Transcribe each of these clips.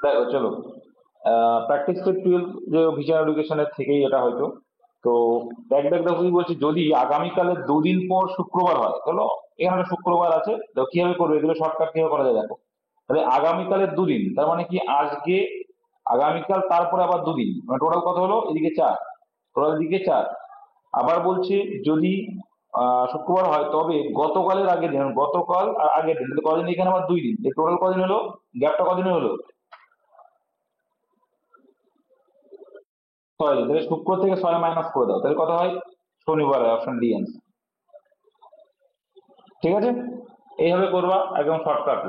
দেখো চলো, practice for 12 যে ভিশন এডুকেশনের থেকেই এটা হয়তো। তো দেখ দেখ দেখো কি বলছি, যদি আগামীকালের দুদিন পর শুক্রবার হয়, চলো এখানে শুক্রবার আছে, তো কিভাবে করবে এগুলো শর্টকাট কিভাবে করা যায় দেখো। তাহলে আগামীকালের দুদিন তার মানে কি, আজকে আগামীকাল তারপরে আবার দুদিন, মানে টোটাল কত হলো, এদিকে চার, টোটাল এদিকে চার। আবার বলছে যদি শুক্রবার হয় তবে গতকালের আগের দিন, মানে গতকাল আর আগের দিন, তাহলে কদিন, এখানে আবার দুই দিন, এই টোটাল কদিন হলো, গ্যাপটা কদিন হলো, 6 দিন। তাহলে শুক্র থেকে 6 মাইনাস করে দাও, তাহলে কত হয়, শনিবার হয়, অপশন ডি অ্যান্সার। ঠিক আছে, এইভাবে করবা একদম শর্টকাট।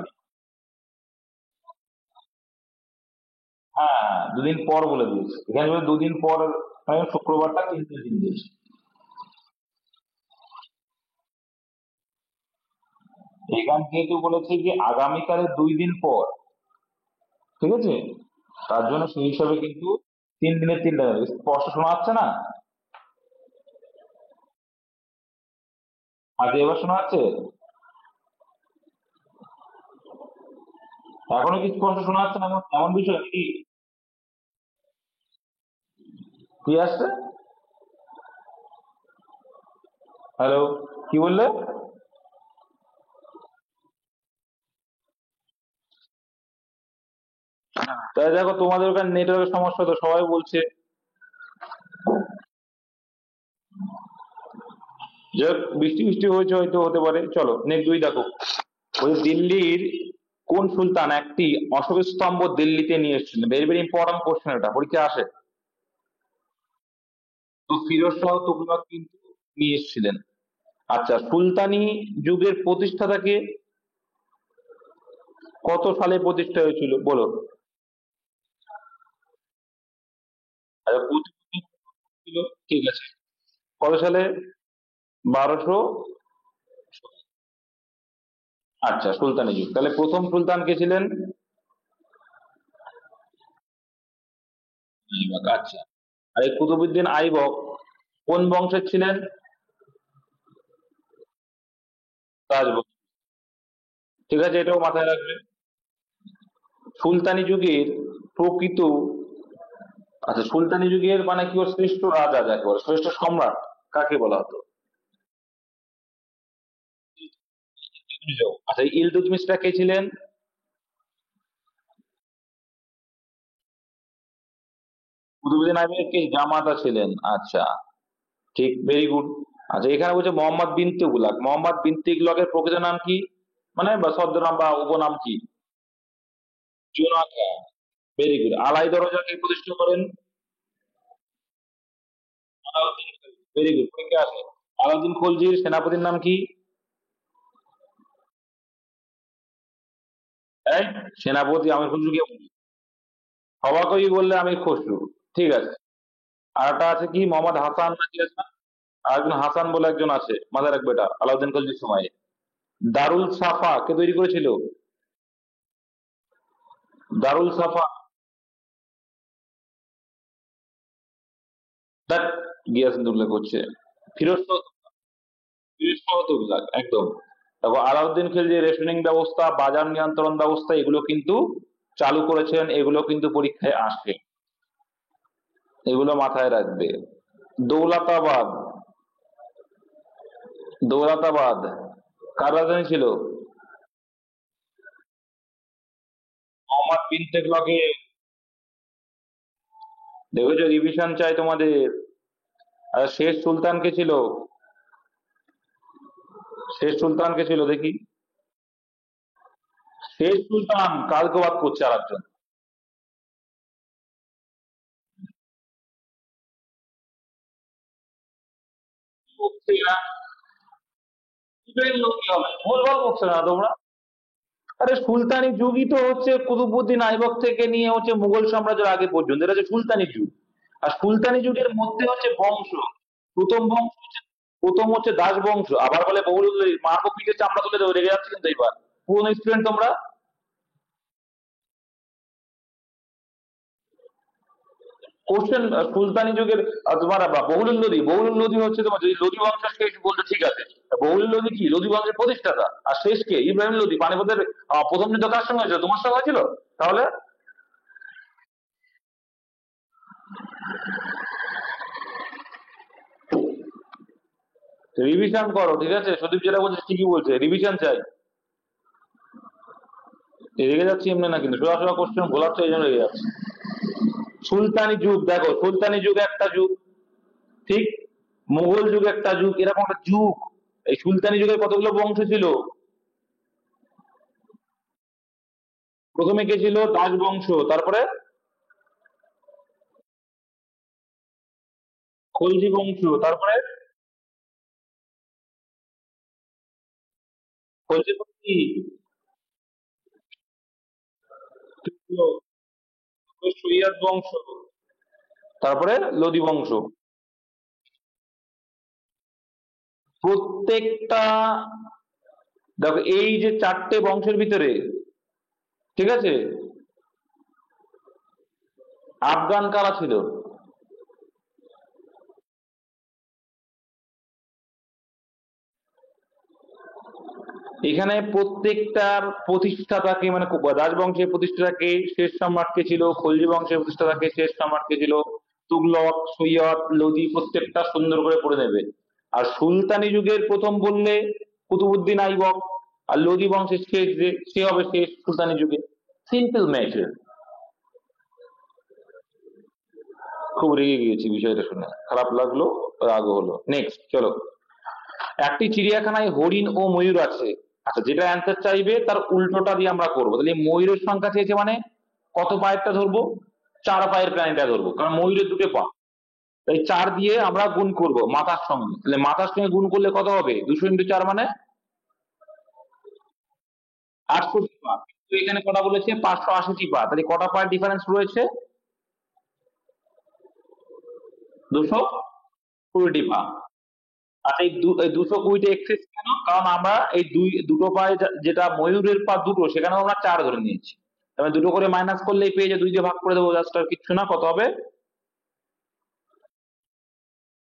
হ্যাঁ হ্যাঁ, দুদিন পর বলে দিয়েছে এখানে, বলে দুদিন পর, মানে শুক্রবারটা 3 দিন দিয়েছে। এখান যেহেতু বলেছে যে আগামীকালের 2 দিন পর, ঠিক আছে, তার জন্য সেই হিসাবে কিন্তু 3 দিনের 3টা যাবে। স্পষ্ট শোনা যাচ্ছে না? আগে এবার শোনা যাচ্ছে? এখনো কি স্পষ্ট শোনা যাচ্ছে না, এমন এমন বিষয় কি? কি আসছে? হ্যালো, কি বললে? তাই দেখো, তোমাদের ওখানে নেটওয়ার্কের সমস্যা তো সবাই বলছে। যাক, বৃষ্টি বৃষ্টি হয়েছে হয়তো, হতে পারে। চলো নেক্সট দুই দেখো। ওই দিল্লির কোন সুলতান একটি অশোক স্তম্ভ দিল্লিতে নিয়ে এসেছিলেন? ভেরি ভেরি ইম্পর্টেন্ট কোশ্চেন, এটা পরীক্ষা আসে। তো ফিরোজ শাহ তুগলক কিন্তু নিয়ে এসেছিলেন। আচ্ছা, সুলতানি যুগের প্রতিষ্ঠাতাকে, কত সালে প্রতিষ্ঠা হয়েছিল বলো? আচ্ছা, কুতুবউদ্দিন ছিল, ঠিক আছে। কত সালে? 1200। আচ্ছা, সুলতানি যুগ, তাহলে প্রথম সুলতান কে ছিলেন? আইবক, আচ্ছা। আর এই কুতুবউদ্দিন আইবক কোন বংশের ছিলেন? রাজবংশ। ঠিক আছে, এটাও মাথায় রাখবে। সুলতানি যুগের প্রকৃত, আচ্ছা সুলতানি যুগের মানে কি, ও শ্রেষ্ঠ রাজা যাকে বলে, শ্রেষ্ঠ সম্রাট কাকে বলা হতো? আচ্ছা, ইলতুৎমিশটা কে ছিলেন? কুতুবুদ্দিন আইবেক কে জামাতা ছিলেন, আচ্ছা। ঠিক, ভেরি গুড। আচ্ছা, এখানে বলছে মোহাম্মদ বিন তুগলক, মোহাম্মদ বিন তুগলকের প্রকৃত নাম কি, মানে বা ছদ্মনাম বা উপনাম কি? জোনাকা, ভেরি গুড। আলাই দরজা কে প্রতিষ্ঠা করেন? আলাউদ্দিন খলজি, ভেরি গুড, পরীক্ষা আছে। আলাউদ্দিন খলজির সেনাপতির নাম কি? এই, সেনাপতি আমির খসরু কে বলি? সবাইকেই বললে আমির খসরু, ঠিক আছে। আর একটা আছে কি, মোহাম্মদ হাসান না কি আছে না? আর একজন হাসান বলে একজন আছে, মাথায় রাখবে এটা, আলাউদ্দিন খলজির সময়। দারুল সাফা কে তৈরি করেছিল? দারুল সাফা, দ্যাট গিয়াসুদ্দিন উল্লেখ করছে। ফিরোজ শাহ, ফিরোজ শাহ তুগলক, একদম। তারপর আলাউদ্দিন খিলজি রেশনিং ব্যবস্থা, বাজার নিয়ন্ত্রণ ব্যবস্থা, এগুলো কিন্তু চালু করেছেন, এগুলো কিন্তু পরীক্ষায় আসে, এগুলো মাথায় রাখবে। দৌলতাবাদ, দৌলতাবাদ কার রাজধানী ছিল? মোহাম্মদ বিন তুগলকে। দেখেছো, রিভিশন চাই তোমাদের। আর শেষ সুলতান কে ছিল? শেষ সুলতান কে ছিল দেখি? শেষ সুলতান কালকে বাদ করছে আর একজন। ইব্রাহিম লোধি হবে, ভুলভাল বকছো না তোমরা। আরে সুলতানি যুগই তো হচ্ছে কুতুবুদ্দিন আইবক থেকে নিয়ে হচ্ছে মুঘল সাম্রাজ্যের আগে পর্যন্ত, এটা হচ্ছে সুলতানি যুগ। আর সুলতানি যুগের মধ্যে হচ্ছে বংশ, প্রথম বংশ হচ্ছে, প্রথম হচ্ছে দাস বংশ, আবার বলে বহুল, মারবো পিঠে চামড়া তুলে দেবো, রেগে যাচ্ছে কিন্তু এবার। পুরনো স্টুডেন্ট তোমরা। কোশ্চেন, সুলতানি যুগের তোমার বহুলুল লোধি, বহুলুল লোধি হচ্ছে তোমার, যদি লোধি বংশকে বলতে ঠিক আছে। বহুলুল লোধি কি, লোধি বংশের প্রতিষ্ঠাতা। আর শেষ কে, ইব্রাহিম লোধি। পানিপথের প্রথম যুদ্ধ কার সঙ্গে হয়েছিল, তোমার সঙ্গে হয়েছিল তাহলে? রিভিশন করো, ঠিক আছে? সুদীপ যেটা বলছে ঠিকই বলছে, রিভিশন চাই। রেগে যাচ্ছি এমনি না, কিন্তু সোজা সোজা কোশ্চেন ভোলাচ্ছে, এই জন্য রেগে যাচ্ছে। সুলতানি যুগ, দেখো সুলতানি যুগ একটা যুগ, ঠিক? মুঘল যুগ একটা যুগ, এরকম একটা যুগ। এই সুলতানি যুগের কতগুলো বংশ ছিল? প্রথমে কে ছিল? দাস বংশ, তারপরে খলজি বংশ, তারপরে খলজি বংশ কি? সৈয়দ বংশ, তারপরে লোদি বংশ। প্রত্যেকটা, দেখো এই যে চারটে বংশের ভিতরে, ঠিক আছে, আফগান কারা ছিল? এখানে প্রত্যেকটার প্রতিষ্ঠাতাকে, মানে রাজবংশের প্রতিষ্ঠাতাকে, শেষ সম্রাটকে ছিল, খলজি বংশের প্রতিষ্ঠাতাকে, শেষ সম্রাটকে ছিল, তুগলক, সৈয়দ, লোদি, প্রত্যেকটা সুন্দর করে পড়ে নেবে। আর সুলতানি যুগের প্রথম বললে কুতুবুদ্দিন আইবক, আর লোদি বংশের শেষ যে, সে হবে শেষ সুলতানি যুগে। Simple matter. খুব রেগে গিয়েছি বিষয়টা শুনে, খারাপ লাগলো, রাগ হলো। নেক্সট চলো। একটি চিড়িয়াখানায় হরিণ ও ময়ূর আছে। আচ্ছা, যেটা অ্যান্সার চাইবে তার উল্টোটা দিয়ে আমরা করবো। তাহলে ময়ূরের সংখ্যা চেয়েছে মানে কত পায়েরটা ধরবো? 4 পায়ের প্রাণীটা ধরবো, কারণ ময়ূরের 2টে পা। তাই 4 দিয়ে আমরা গুণ করব মাথার সঙ্গে। তাহলে মাথার সঙ্গে গুণ করলে কত হবে? 200 × 4 মানে 800টি পা। কিন্তু এখানে কটা বলেছে? 580টি পা। তাহলে কটা পায়ের ডিফারেন্স রয়েছে? 220টি পা। আচ্ছা, এই 220টা এক্সেস কেন? কারণ আমরা এই দুটো পায়ে যেটা ময়ূরের পা দুটো, সেখানেও আমরা 4 ধরে নিয়েছি। তবে দুটো করে মাইনাস করলেই পেয়ে যে 2 দিয়ে ভাগ করে দেবো, জাস্ট, আর কিচ্ছু না। কত হবে?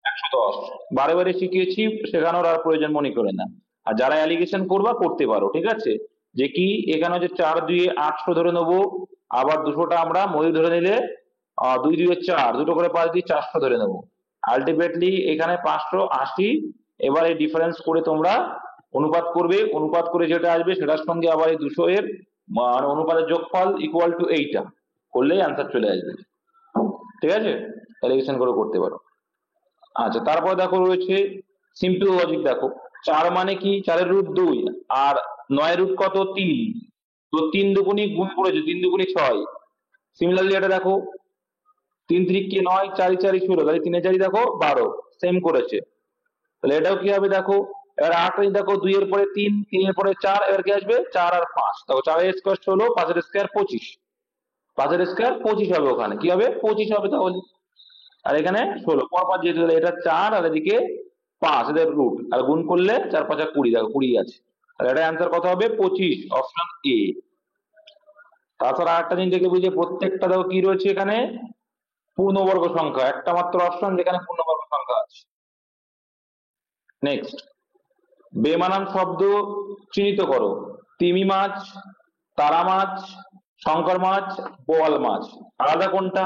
110। বারে বারে শিখিয়েছি, শেখানোর আর প্রয়োজন মনে করে না। আর যারা অ্যালিগেশন করবা করতে পারো, ঠিক আছে? যে কি, এখানে হচ্ছে 4 দুইয়ে 800 ধরে নেবো, আবার 200টা আমরা ময়ূর ধরে নিলে 2 দুইয়ে 4, দুটো করে 5 দিয়ে 400 ধরে নেবো। আলটিমেটলি এখানে 580। এবার এই ডিফারেন্স করে তোমরা অনুপাত করবে, অনুপাত করে যেটা আসবে সেটার সঙ্গে আবার এই 200 এর মানে অনুপাতের যোগফল ইকুয়াল টু এইটা করলেই অ্যান্সার চলে আসবে। ঠিক আছে? অ্যালিগেশন করে করতে পারো। আচ্ছা, তারপর দেখো রয়েছে সিম্পল লজিক। দেখো 4 মানে কি? 4-এর রুট 2, আর 9-এর রুট কত? 3। তো 3 দুগুণি গুণ করেছে, 3 দুগুণি 6। সিমিলারলি এটা দেখো, 3 3 কে 9, 4 4 16, তাহলে 3 4 দেখো 12, সেম করেছে। তাহলে এটাও কি হবে দেখো। এবার 8 দেখো, 2 এর পরে 3, 3 এর পরে 4, এবার কি আসবে? 4 আর 5, দেখো 4-এর স্কোয়ার 16, 5-এর স্কোয়ার 25। 5-এর স্কোয়ার 25 হবে, ওখানে কি হবে? 25 হবে তাহলে। আর এখানে 16 পরপর যেহেতু, তাহলে এটা 4 আর এদিকে 5, এদের রুট, আর গুণ করলে 4 5 20, দেখো 20 আছে। আর এটা অ্যান্সার কত হবে? 25, অপশন এ। তাছাড়া আরেকটা জিনিস দেখে বুঝে, প্রত্যেকটা দেখো কি রয়েছে এখানে? পূর্ণবর্গ সংখ্যা, একটা মাত্র অপশন যেখানে পূর্ণবর্গ সংখ্যা আছে। নেক্সট, বেমানান শব্দ চিহ্নিত করো। তিমি মাছ, তারা মাছ, শঙ্কর মাছ, বোয়াল মাছ। আলাদা কোনটা?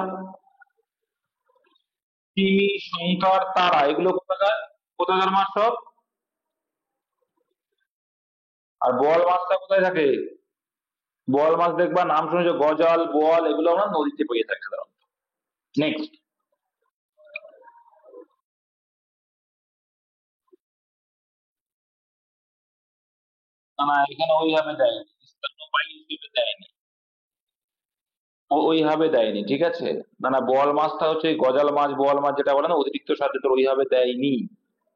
তিমি, শঙ্কর, তারা, এগুলো কোথাকার? কোথাকার মাছ সব? আর বোয়াল মাছটা কোথায় থাকে? বোয়াল মাছ দেখবা নাম শুনেছো, গজাল, বোয়াল, এগুলো আমরা নদীতে পেয়ে থাকি সাধারণত। নেক্সট, না এখানে ওইভাবে দেয়নি, স্তন্যপায়ী হিসেবে দেয়নি। ওইভাবে দেয়নি, ঠিক আছে? না বোয়াল মাছটা হচ্ছে ওই গজাল মাছ, বোয়াল মাছ যেটা বলে না অতিরিক্ত স্বাদে, তোর ওইভাবে দেয়নি।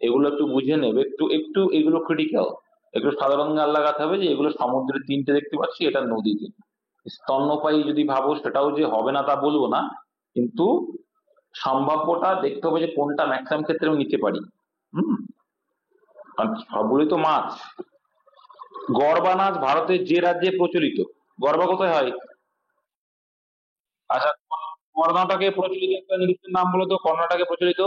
এগুলো একটু বুঝে নেবে, একটু একটু এগুলো ক্রিটিক্যাল। একটু সাধারণ জ্ঞান লাগাতে হবে যে এগুলো সমুদ্রের 3টে দেখতে পাচ্ছি, এটা নদীতে। স্তন্যপায়ী যদি ভাবো, সেটাও যে হবে না তা বলবো না, কিন্তু সম্ভাব্যটা দেখতে হবে যে কোনটা ম্যাক্সিমাম ক্ষেত্রে আমি নিতে পারি। হুম। কারণ সবগুলোই তো মাছ। গড়বা নাচ ভারতের যে রাজ্যে প্রচলিত। গড়বা কোথায় হয়? আচ্ছা, কর্ণাটকে প্রচলিত একটা নৃত্যের নাম বলো তো, কর্ণাটকে প্রচলিত।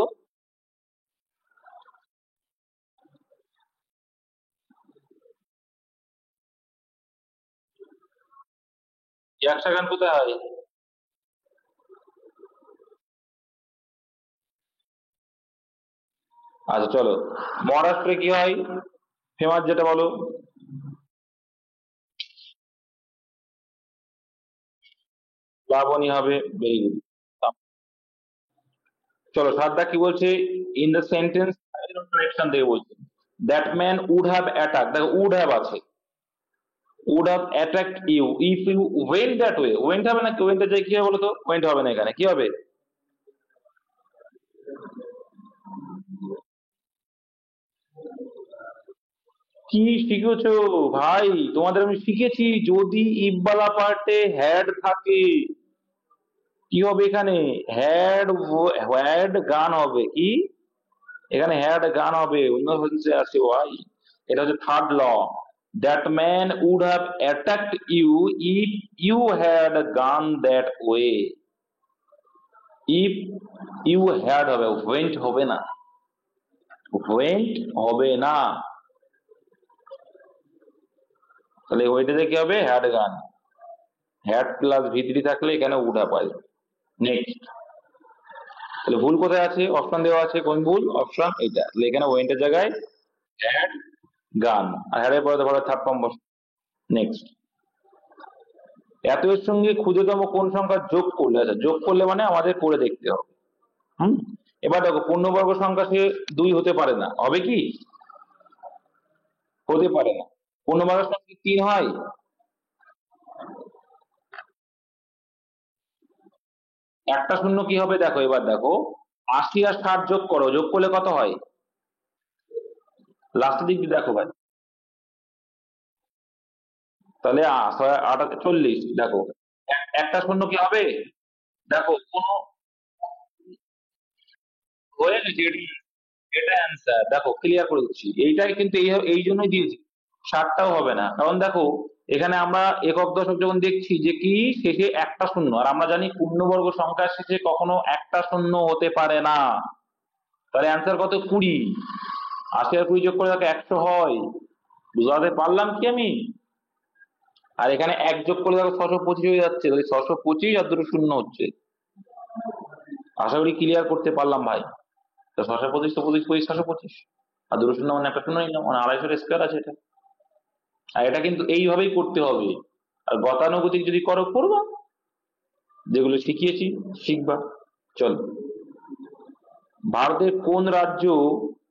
একশা গান কোথায় হয়? আচ্ছা চলো, মহারাষ্ট্রে কি হয় ফেমাস যেটা বলো। লাবণী হবে, ভেরি গুড। চলো সাতটা কি বলছে, ইন দ্য সেন্টেন্স কারেকশন দিয়ে বলছে, that man would have attack, দেখো উড হ্যাভ আছে, would have attacked you if you went that way, went হবে না, went এর জায়গায় কি হবে বলো তো, went হবে না, এখানে কি হবে, কি শিখেছো ভাই, তোমাদের আমি শিখেছি যদি ইফবালা পার্টে হ্যাড থাকে কি হবে এখানে, হ্যাড, হ্যাড গান হবে কি, এখানে হ্যাড গান হবে, অন্য সেন্সে আছে ভাই। এটা হচ্ছে third law, that man would have attacked you if you had gun that way, if you had হবে, ওয়েন্ট হবে না, ওয়েন্ট হবে না, তাহলে ওইটাতে কি হবে, হ্যাড গান, হ্যাড প্লাস ভিতরি থাকলে এখানে উডা পাই। নেক্সট, তাহলে ভুল কোথায় আছে, অপশন দেওয়া আছে, কোন ভুল, অপশন এটা, তাহলে এখানে ওয়েন্টের জায়গায় হ্যাড গান, আর হ্যাডের পরে ধরো থার্ড ফর্ম বসে। নেক্সট, এত এর সঙ্গে ক্ষুদ্রতম কোন সংখ্যা যোগ করলে, আচ্ছা যোগ করলে মানে আমাদের করে দেখতে হবে। হুম, এবার দেখো পূর্ণবর্গ সংখ্যা সে 2 হতে পারে না, হবে কি, হতে পারে না, পূর্ণবর্গ সংখ্যা 3 হয়, একটা শূন্য কি হবে দেখো, এবার দেখো 80 আর 60 যোগ করো, যোগ করলে কত হয়, লাস্টের দিক দিয়ে দেখো ভাই, তাহলে 40, দেখো একটা শূন্য কি হবে, দেখো কোন, হয়ে গেছে, এটা অ্যান্সার, দেখো ক্লিয়ার করে দিচ্ছি, এইটাই কিন্তু এই জন্যই দিয়েছি, 60টাও হবে না, কারণ দেখো এখানে আমরা একক দশক যখন দেখছি যে কি শেষে একটা শূন্য, আর আমরা জানি পূর্ণবর্গ সংখ্যার শেষে কখনো একটা শূন্য হতে পারে না, তাহলে অ্যান্সার কত, 20, 80 আর 20 যোগ করে দেখো 100 হয়, বুঝাতে পারলাম কি আমি, আর এখানে এক যোগ করলে দেখো 625 হয়ে যাচ্ছে, তাহলে 625 আর দুটো শূন্য হচ্ছে, আশা করি ক্লিয়ার করতে পারলাম ভাই, তো 625 তো 25 25 625, আর দুটো শূন্য মানে একটা শূন্য নিলাম, মানে 250 স্কোয়ার আছে এটা, আর এটা কিন্তু এইভাবেই করতে হবে, আর গতানুগতিক যদি করো করবা, যেগুলো শিখিয়েছি শিখবা। চল, ভারতের কোন রাজ্য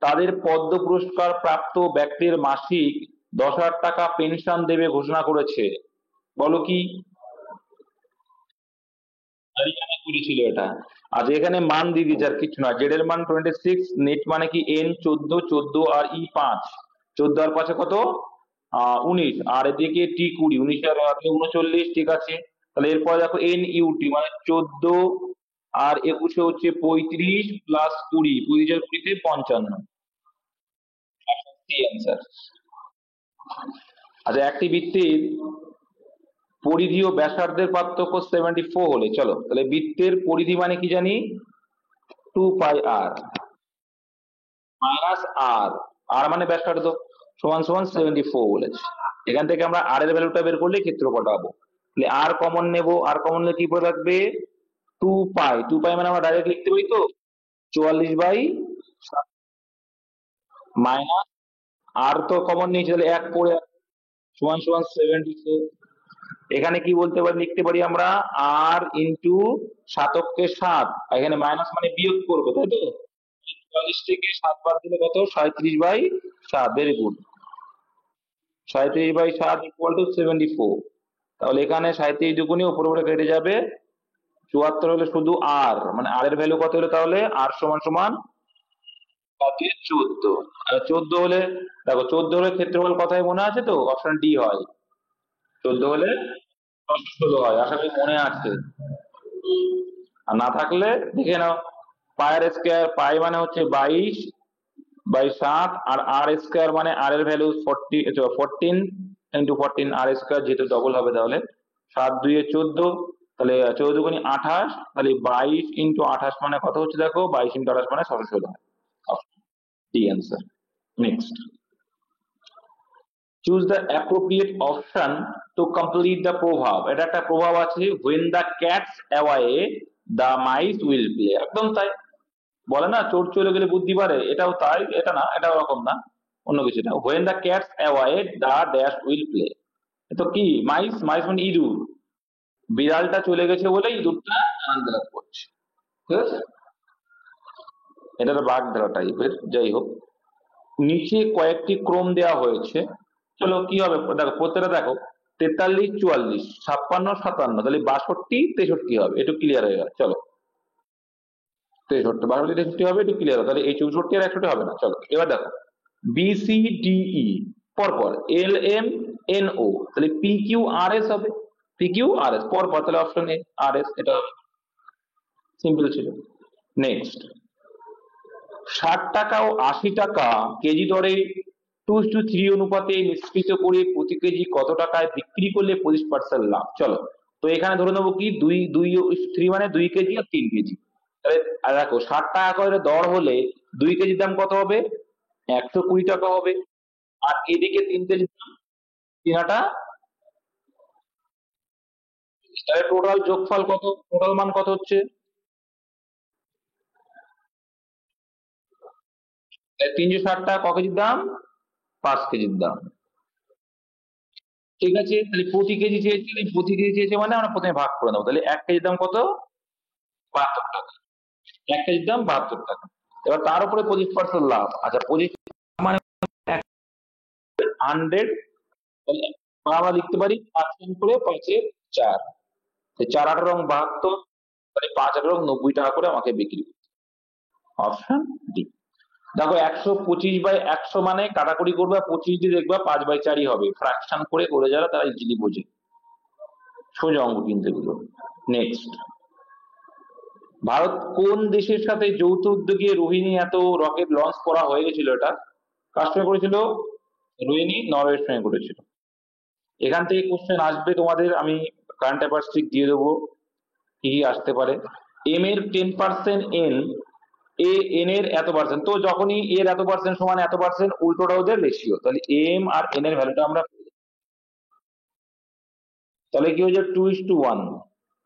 তাদের পদ্ম পুরস্কার প্রাপ্ত ব্যক্তির মাসিক 10,000 টাকা পেনশন দেবে ঘোষণা করেছে, বলো কি, হরিয়ানা করেছিল এটা। আজ এখানে মান দিয়ে দিয়েছে, আর কিছু না, জেড এর মান 26, নেট মানে কি এন 14, 14 আর ই 5, 14 আর 5 কত, 19, আর এদিকে টি 20, 19 আর 39, ঠিক আছে, তাহলে এরপর দেখো এন ইউটি মানে 14, আর 21 হচ্ছে 35 প্লাস 20, 20 আর 20 তে 55, অ্যান্সার। আচ্ছা, একটি বৃত্তের পরিধি ও ব্যাসার্ধের পার্থক্য 74 হলে, চলো তাহলে বৃত্তের পরিধি মানে কি জানি, 2 পাই আর মাইনাস আর, আর মানে ব্যাসার্ধ, সমান সমান 74 বলেছে, এখান থেকে আমরা আর এর ভ্যালুটা বের করলে ক্ষেত্রফল পাবো, তাহলে আর কমন নেব, আর কমন নিলে কি পড়ে থাকবে, 2 পাই, 2 পাই মানে আমরা ডাইরেক্ট লিখতে পারি তো 44 বাই, মাইনাস আর তো কমন নিয়েছি, তাহলে এক পড়ে সমান সমান 74, এখানে কি বলতে পারি, লিখতে পারি আমরা আর ইন্টু শতককে 7, এখানে মাইনাস মানে বিয়োগ করবো তাই তো, 44 থেকে 7 বাদ দিলে কত, 37/7, ভেরি গুড, 37/7 ইকুয়াল টু 74, তাহলে এখানে 37 দুগুণে উপরে উপরে কেটে যাবে, 74 হলে শুধু আর, মানে আর এর ভ্যালু কত হলো, তাহলে আর সমান সমান 14, আর 14 হলে, দেখো 14 হলে ক্ষেত্রফল কথাই মনে আছে তো, অপশন ডি হয়, 14 হলে 16 হয়, আশা করি মনে আছে, আর না থাকলে দেখে নাও, পায়ের স্কোয়ার, পাই মানে হচ্ছে 22/7, আর আর স্কোয়ার মানে আর এর ভ্যালু 14 ইন্টু 14, আর স্কোয়ার যেহেতু ডবল হবে, তাহলে 7 2 14, তাহলে 14 × 28, তাহলে 22 ইন্টু 28 মানে কত হচ্ছে দেখো, 22 ইন্টু 28 মানে 16 হয়, D answer. Next, choose the appropriate option to complete the প্রভাব, এটা একটা প্রভাব আছে, when the cats away the mice will play, একদম তাই, বলে না চোর চলে গেলে বুদ্ধি বাড়ে, এটাও তাই, এটা না, এটা ওরকম না, অন্য কিছু না। When the cat's away the dash will play. তো কি মাইস, মাইস মানে ইঁদুর, বিড়ালটা চলে গেছে বলে ইঁদুরটা আনন্দ লাভ করছে, ঠিক আছে। এটা একটা বাঘ ধরা টাইপের, যাই হোক। নিচে কয়েকটি ক্রম দেওয়া হয়েছে, চলো কি হবে দেখো, প্রত্যেকটা দেখো 43, 44, 56, 57, তাহলে 62, 63 হবে, একটু ক্লিয়ার হয়ে গেল। চলো 63, 62, 63 হবে, একটু ক্লিয়ার হবে। তাহলে এই 64 আর 61 হবে না। চলো এবার দেখো বি সি ডি ই পরপর, এল এম এন ও, তাহলে পি কিউ আর এস হবে, পি কিউ আর এস পরপর, তাহলে অপশন এ আর এস, এটা হবে, সিম্পল ছিল। নেক্সট, 60 টাকা ও 80 টাকা কেজি দরে 2:3 অনুপাতে নিষ্কৃত করে প্রতি কেজি কত টাকায় বিক্রি করলে 25% লাভ। চলো, তো এখানে ধরে নেবো কি 2:3 মানে 2 কেজি আর 3 কেজি। তাহলে আর দেখো 60 টাকা করে দর হলে 2 কেজির দাম কত হবে, 120 টাকা হবে। আর এদিকে 3 কেজির দাম 3 আটা, তাহলে টোটাল যোগফল কত, টোটাল মান কত হচ্ছে, 360 টাকা ক কেজির দাম, 5 কেজির দাম। ঠিক আছে, তাহলে প্রতি কেজি চেয়েছে, প্রতি কেজি চেয়েছে মানে আমরা প্রথমে ভাগ করে নেবো, তাহলে 1 কেজির দাম কত, 72 টাকা, 1 কেজির দাম 72 টাকা। এবার তার উপরে 25% লাভ, আচ্ছা 25 মানে 100, আমরা লিখতে পারি 5 করে 5-এ 4, 4-8-72, তাহলে 5-8-90 টাকা করে আমাকে বিক্রি করতে, অপশন ডি। দেখো 125/100 মানে কাটাকুটি করবে, 25 দিয়ে দেখবা 5/4 হবে, ফ্র্যাকশন করে করে যারা তারা ইজিলি বোঝে, সোজা অঙ্ক কিন্তু এগুলো। নেক্সট, ভারত কোন দেশের সাথে যৌথ উদ্যোগে রোহিণী এত রকেট লঞ্চ করা হয়ে গেছিল, এটা কার সঙ্গে করেছিল, রোহিণী নরওয়ের সঙ্গে করেছিল। এখান থেকে কোশ্চেন আসবে তোমাদের, আমি কারেন্ট অ্যাফেয়ার্স ঠিক দিয়ে দেবো কি কি আসতে পারে। এম এর 10%, এন এ এন এর এত পার্সেন্ট, তো যখনই এর এত পার্সেন্ট সমান এত পার্সেন্ট, উল্টোটা ওদের রেশিও, তাহলে এম আর এন এর ভ্যালুটা আমরা, তাহলে কি হয়ে যায় 2:1।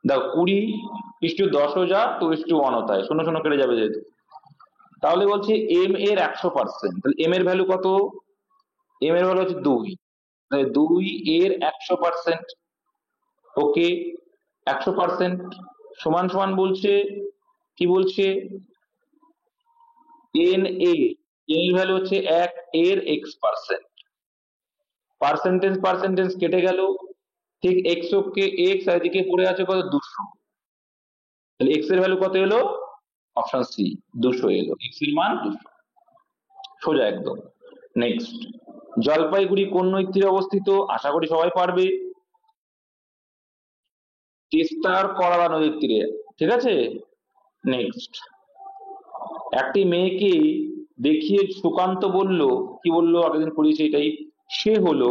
দেখো 20:10 हो जा 2:1 होता है, 0 0 কেটে যাবে যেহেতু। তাহলে বলছে এম এর 100%, তাহলে এম এর ভ্যালু কত, এম এর ভ্যালু হচ্ছে 2, তাহলে 2 এর 100%, ওকে 100% সমান সমান বলছে, কি বলছে, এন এ, এন এর ভ্যালু হচ্ছে 1 এর x%, পার্সেন্টেজ পার্সেন্টেজ কেটে গেল, ঠিক এক্স অক্ষে এক্স আর এদিকে পড়ে আছে কত, 200, তাহলে এক্স এর ভ্যালু কত এলো, অপশন সি 200 এলো, এক্স এর মান 200, সোজা একদম। নেক্সট, জলপাইগুড়ি কোন নদীর তীরে অবস্থিত, আশা করি সবাই পারবে, তিস্তার করালা নদীর তীরে, ঠিক আছে। নেক্সট, একটি মেয়েকে দেখিয়ে সুকান্ত বলল, কি বললো, আগের দিন পড়িয়েছি এটাই, সে হলো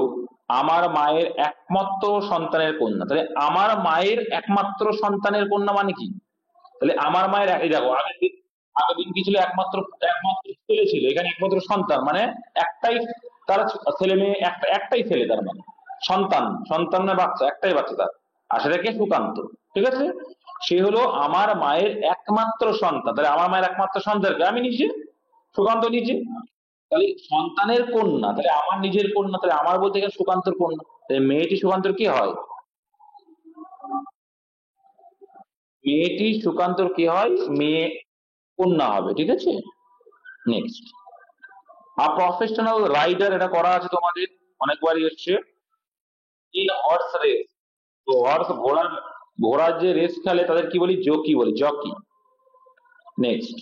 আমার মায়ের একমাত্র সন্তানের কন্যা। তাহলে আমার মায়ের একমাত্র সন্তানের কন্যা মানে কি, তাহলে আমার মায়ের, এই দেখো আগের দিন কি ছিল, একমাত্র, একমাত্র ছেলে ছিল, এখানে একমাত্র সন্তান মানে একটাই, তার ছেলে মেয়ে একটাই ছেলে, তার মানে সন্তান, সন্তান না বাচ্চা, একটাই বাচ্চা তার, আর সেটাকে সুকান্ত, ঠিক আছে। সে হলো আমার মায়ের একমাত্র সন্তান, তাহলে আমার মায়ের একমাত্র সন্তানকে আমি নিজে, সুকান্ত নিজে, তাহলে সন্তানের কন্যা, তাহলে আমার নিজের কন্যা, তাহলে আমার বলতে গেলে সুকান্তর কন্যা, তাহলে মেয়েটি সুকান্তর কি হয়, মেয়েটি সুকান্তর কি হয়, মেয়ে কন্যা হবে, ঠিক আছে। নেক্সট, আ প্রফেশনাল রাইডার, এটা করা আছে তোমাদের অনেকবারই এসছে, ইন হর্স রেস, তো হর্স ঘোড়ার, ঘোড়ার যে রেস খেলে তাদের কি বলি, জকি বলি, জকি। নেক্সট,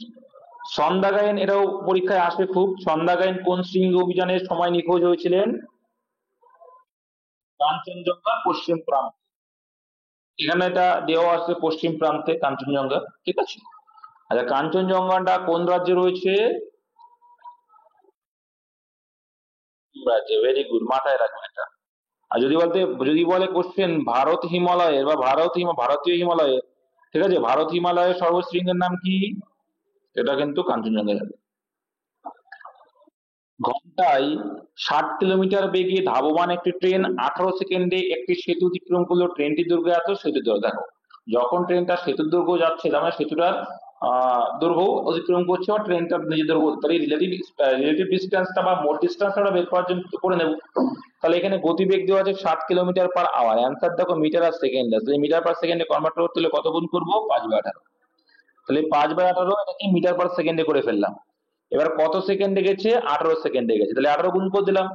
সন্ধ্যা গায়েন, এটাও পরীক্ষায় আসে খুব, সন্ধ্যা গায়েন কোন শৃঙ্গ অভিযানের সময় নিখোঁজ হয়েছিলেন, কাঞ্চনজঙ্ঘা পশ্চিম প্রান্ত, এখানে এটা দেওয়া আছে পশ্চিম প্রান্তে কাঞ্চনজঙ্ঘা, ঠিক আছে। আচ্ছা কাঞ্চনজঙ্ঘাটা কোন রাজ্যে রয়েছে, রাজ্যে, ভেরি গুড, মাথায় রাখবেন এটা। আর যদি বলতে, যদি বলে কোশ্চেন ভারত হিমালয়ের বা ভারতীয় হিমালয়ের, ঠিক আছে, ভারত হিমালয়ের সর্বশৃঙ্গের নাম কি, এটা কিন্তু কাঞ্চনজঙ্ঘা যাবে। ঘন্টায় 60 কিলোমিটার বেগে ধাবমান একটি ট্রেন 18 সেকেন্ডে একটি সেতু অতিক্রম করলো, ট্রেনটি দৈর্ঘ্য এত, সেতু দৈর্ঘ্য দেখো, যখন ট্রেনটা সেতুর দৈর্ঘ্য যাচ্ছে তার মানে সেতুটার দৈর্ঘ্য অতিক্রম করছে বা ট্রেনটা নিজেদের তাহলে রিলেটিভ ডিস্টেন্সটা বা মোট ডিস্টেন্সটা বের করার জন্য করে নেব। তাহলে এখানে গতিবেগ দেওয়া আছে 60 কিলোমিটার/আওয়ার, অ্যান্সার দেখো মিটার আর সেকেন্ড আছে, মিটার পার সেকেন্ডে কনভার্ট করতে হলে কত গুণ করবো, 5/18। তাহলে 5/18 এটাকে মিটার পার সেকেন্ডে করে ফেললাম। এবার কত সেকেন্ডে গেছে, 18 সেকেন্ডে গেছে, তাহলে 18 গুণ করে দিলাম,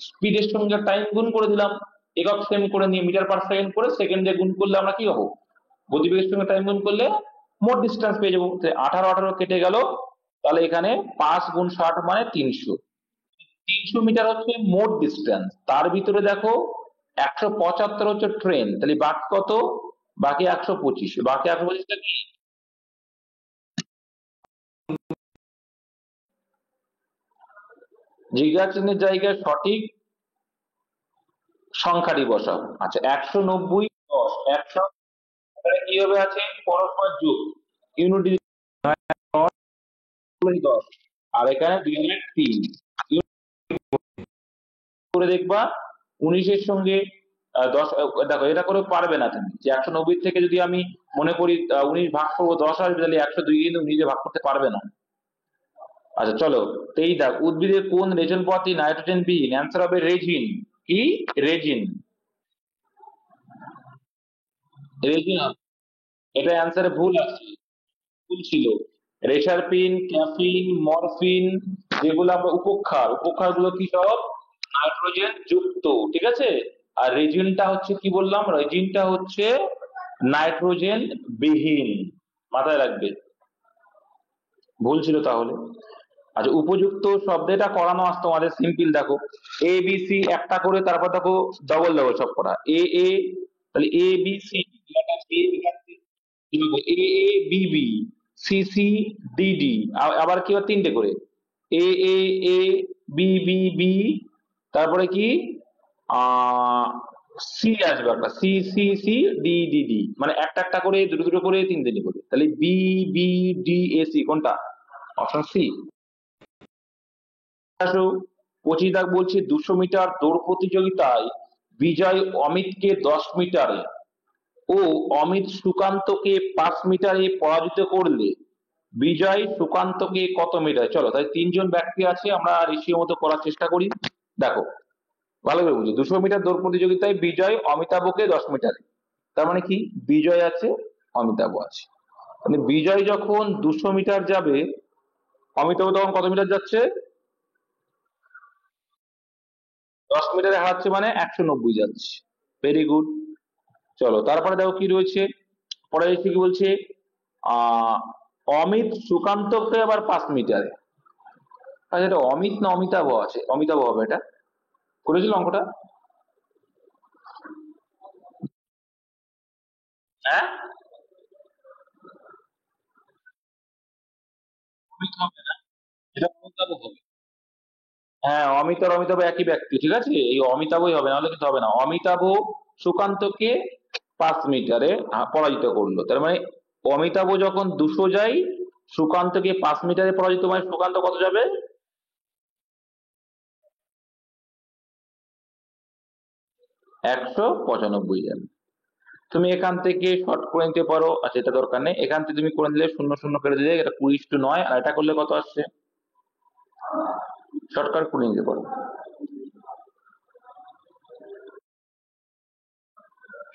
স্পিডের সঙ্গে টাইম গুণ করে দিলাম, একক সেম করে নিয়ে মিটার পার সেকেন্ড করে সেকেন্ডে গুণ করলে আমরা কি পাবো, গতিবেগের সঙ্গে টাইম গুণ করলে মোট ডিস্টেন্স পেয়ে যাবো। 18 কেটে গেল, তাহলে এখানে 5 × 60 মানে 300। 300 মিটার হচ্ছে মোট ডিস্টেন্স, তার ভিতরে দেখো 175 হচ্ছে ট্রেন, তাহলে বাকি কত, বাকি 125, বাকি 125টা কি, জিজ্ঞাসা চিহ্নের জায়গায় সঠিক সংখ্যাটি বসাও। আচ্ছা 190, 10, 100 কি হবে, আছে পরস্পর যোগ, ইউনিট 10, আর এখানে 2 3 করে দেখবা 19-এর সঙ্গে 10, দেখো এটা করে পারবে না তুমি, যে 190 থেকে যদি আমি মনে করি 19 ভাগ করবো 10 আসবে, তাহলে 102 কিন্তু নিজে ভাগ করতে পারবে না। আচ্ছা চলো, 23 দাগ, উদ্ভিদের কোন রেচন পথই নাইট্রোজেন বিহীন, অ্যান্সার হবে রেজিন। কি, রেজিন, রেজিন। এটা অ্যান্সারে ভুল আছে, ভুল ছিল। রেসারপিন, ক্যাফিন, মরফিন, যেগুলো আমরা উপক্ষার, উপক্ষার গুলো কি সব নাইট্রোজেন যুক্ত, ঠিক আছে। আর রেজিনটা হচ্ছে কি বললাম, রেজিনটা হচ্ছে নাইট্রোজেন বিহীন, মাথায় রাখবে, ভুল ছিল তাহলে। আচ্ছা উপযুক্ত শব্দটা করানো আসতো তোমাদের, সিম্পল দেখো, এ বি সি একটা করে, তারপর দেখো ডবল ডবল সব করা, এ এ, তাহলে A B C, A A B B, C C D D, আবার কি হয় 3টে করে, A A A, B B B, তারপরে কি সি আসবে একটা, C C C, D D D, মানে একটা একটা করে, দুটো দুটো করে, 3টে করে, তাহলে B B D A C কোনটা, অপশন সি। 25 দাগ বলছে 200 মিটার দৌড় প্রতিযোগিতায় বিজয় অমিতকে 10 মিটারে ও অমিত সুকান্তকে 5 মিটারে পরাজিত করলে বিজয় সুকান্তকে কত মিটার, চলো তাই 3জন ব্যক্তি আছে, আমরা রেশিও মতো করার চেষ্টা করি। দেখো ভালো করে বুঝি, 200 মিটার দৌড় প্রতিযোগিতায় বিজয় অমিতাভকে 10 মিটারে, তার মানে কি বিজয় আছে, অমিতাভ আছে, মানে বিজয় যখন 200 মিটার যাবে, অমিতাভ তখন কত মিটার যাচ্ছে, 10 মিটারে হারাচ্ছে, মানে 190 যাচ্ছে। Very good. চলো তারপরে দেখো কি রয়েছে, পরে এসে কি বলছে, আহ অমিত সুকান্তকে আবার 5 মিটারে, আচ্ছা এটা অমিত না অমিতাভ আছে, অমিতাভ হবে, এটা করেছিল অঙ্কটা, হ্যাঁ অমিত হবে না, এটা অমিতাভ হবে। হ্যাঁ অমিত আর অমিতাভ একই ব্যক্তি, ঠিক আছে, এই অমিতাভই হবে, নাহলে কিন্তু হবে না। অমিতাভ সুকান্তকে 5 মিটারে পরাজিত করলো, তার মানে অমিতাভ যখন 200 যায়, সুকান্তকে 5 মিটারে পরাজিত, মানে সুকান্ত কত যাবে, 195 যাবে। তুমি এখান থেকে শর্ট করে নিতে পারো, আচ্ছা এটা দরকার নেই, এখান থেকে তুমি করে নিলে 0 0 কেটে দিলে, এটা 20:9, আর এটা করলে কত আসছে, শর্টকাট করে নিতে পারো,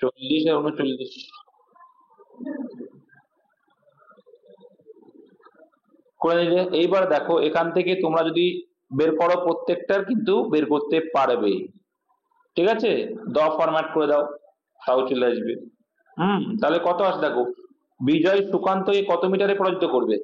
40 আর 39। করে নিলে এইবার দেখো, এখান থেকে তোমরা যদি বের করো প্রত্যেকটার কিন্তু বের করতে পারবে, ঠিক আছে, ফরম্যাট করে দাও, তাও চলে আসবে। তাহলে কত আসে দেখো, বিজয় সুকান্তকে কত মিটারে পরাজিত করবে,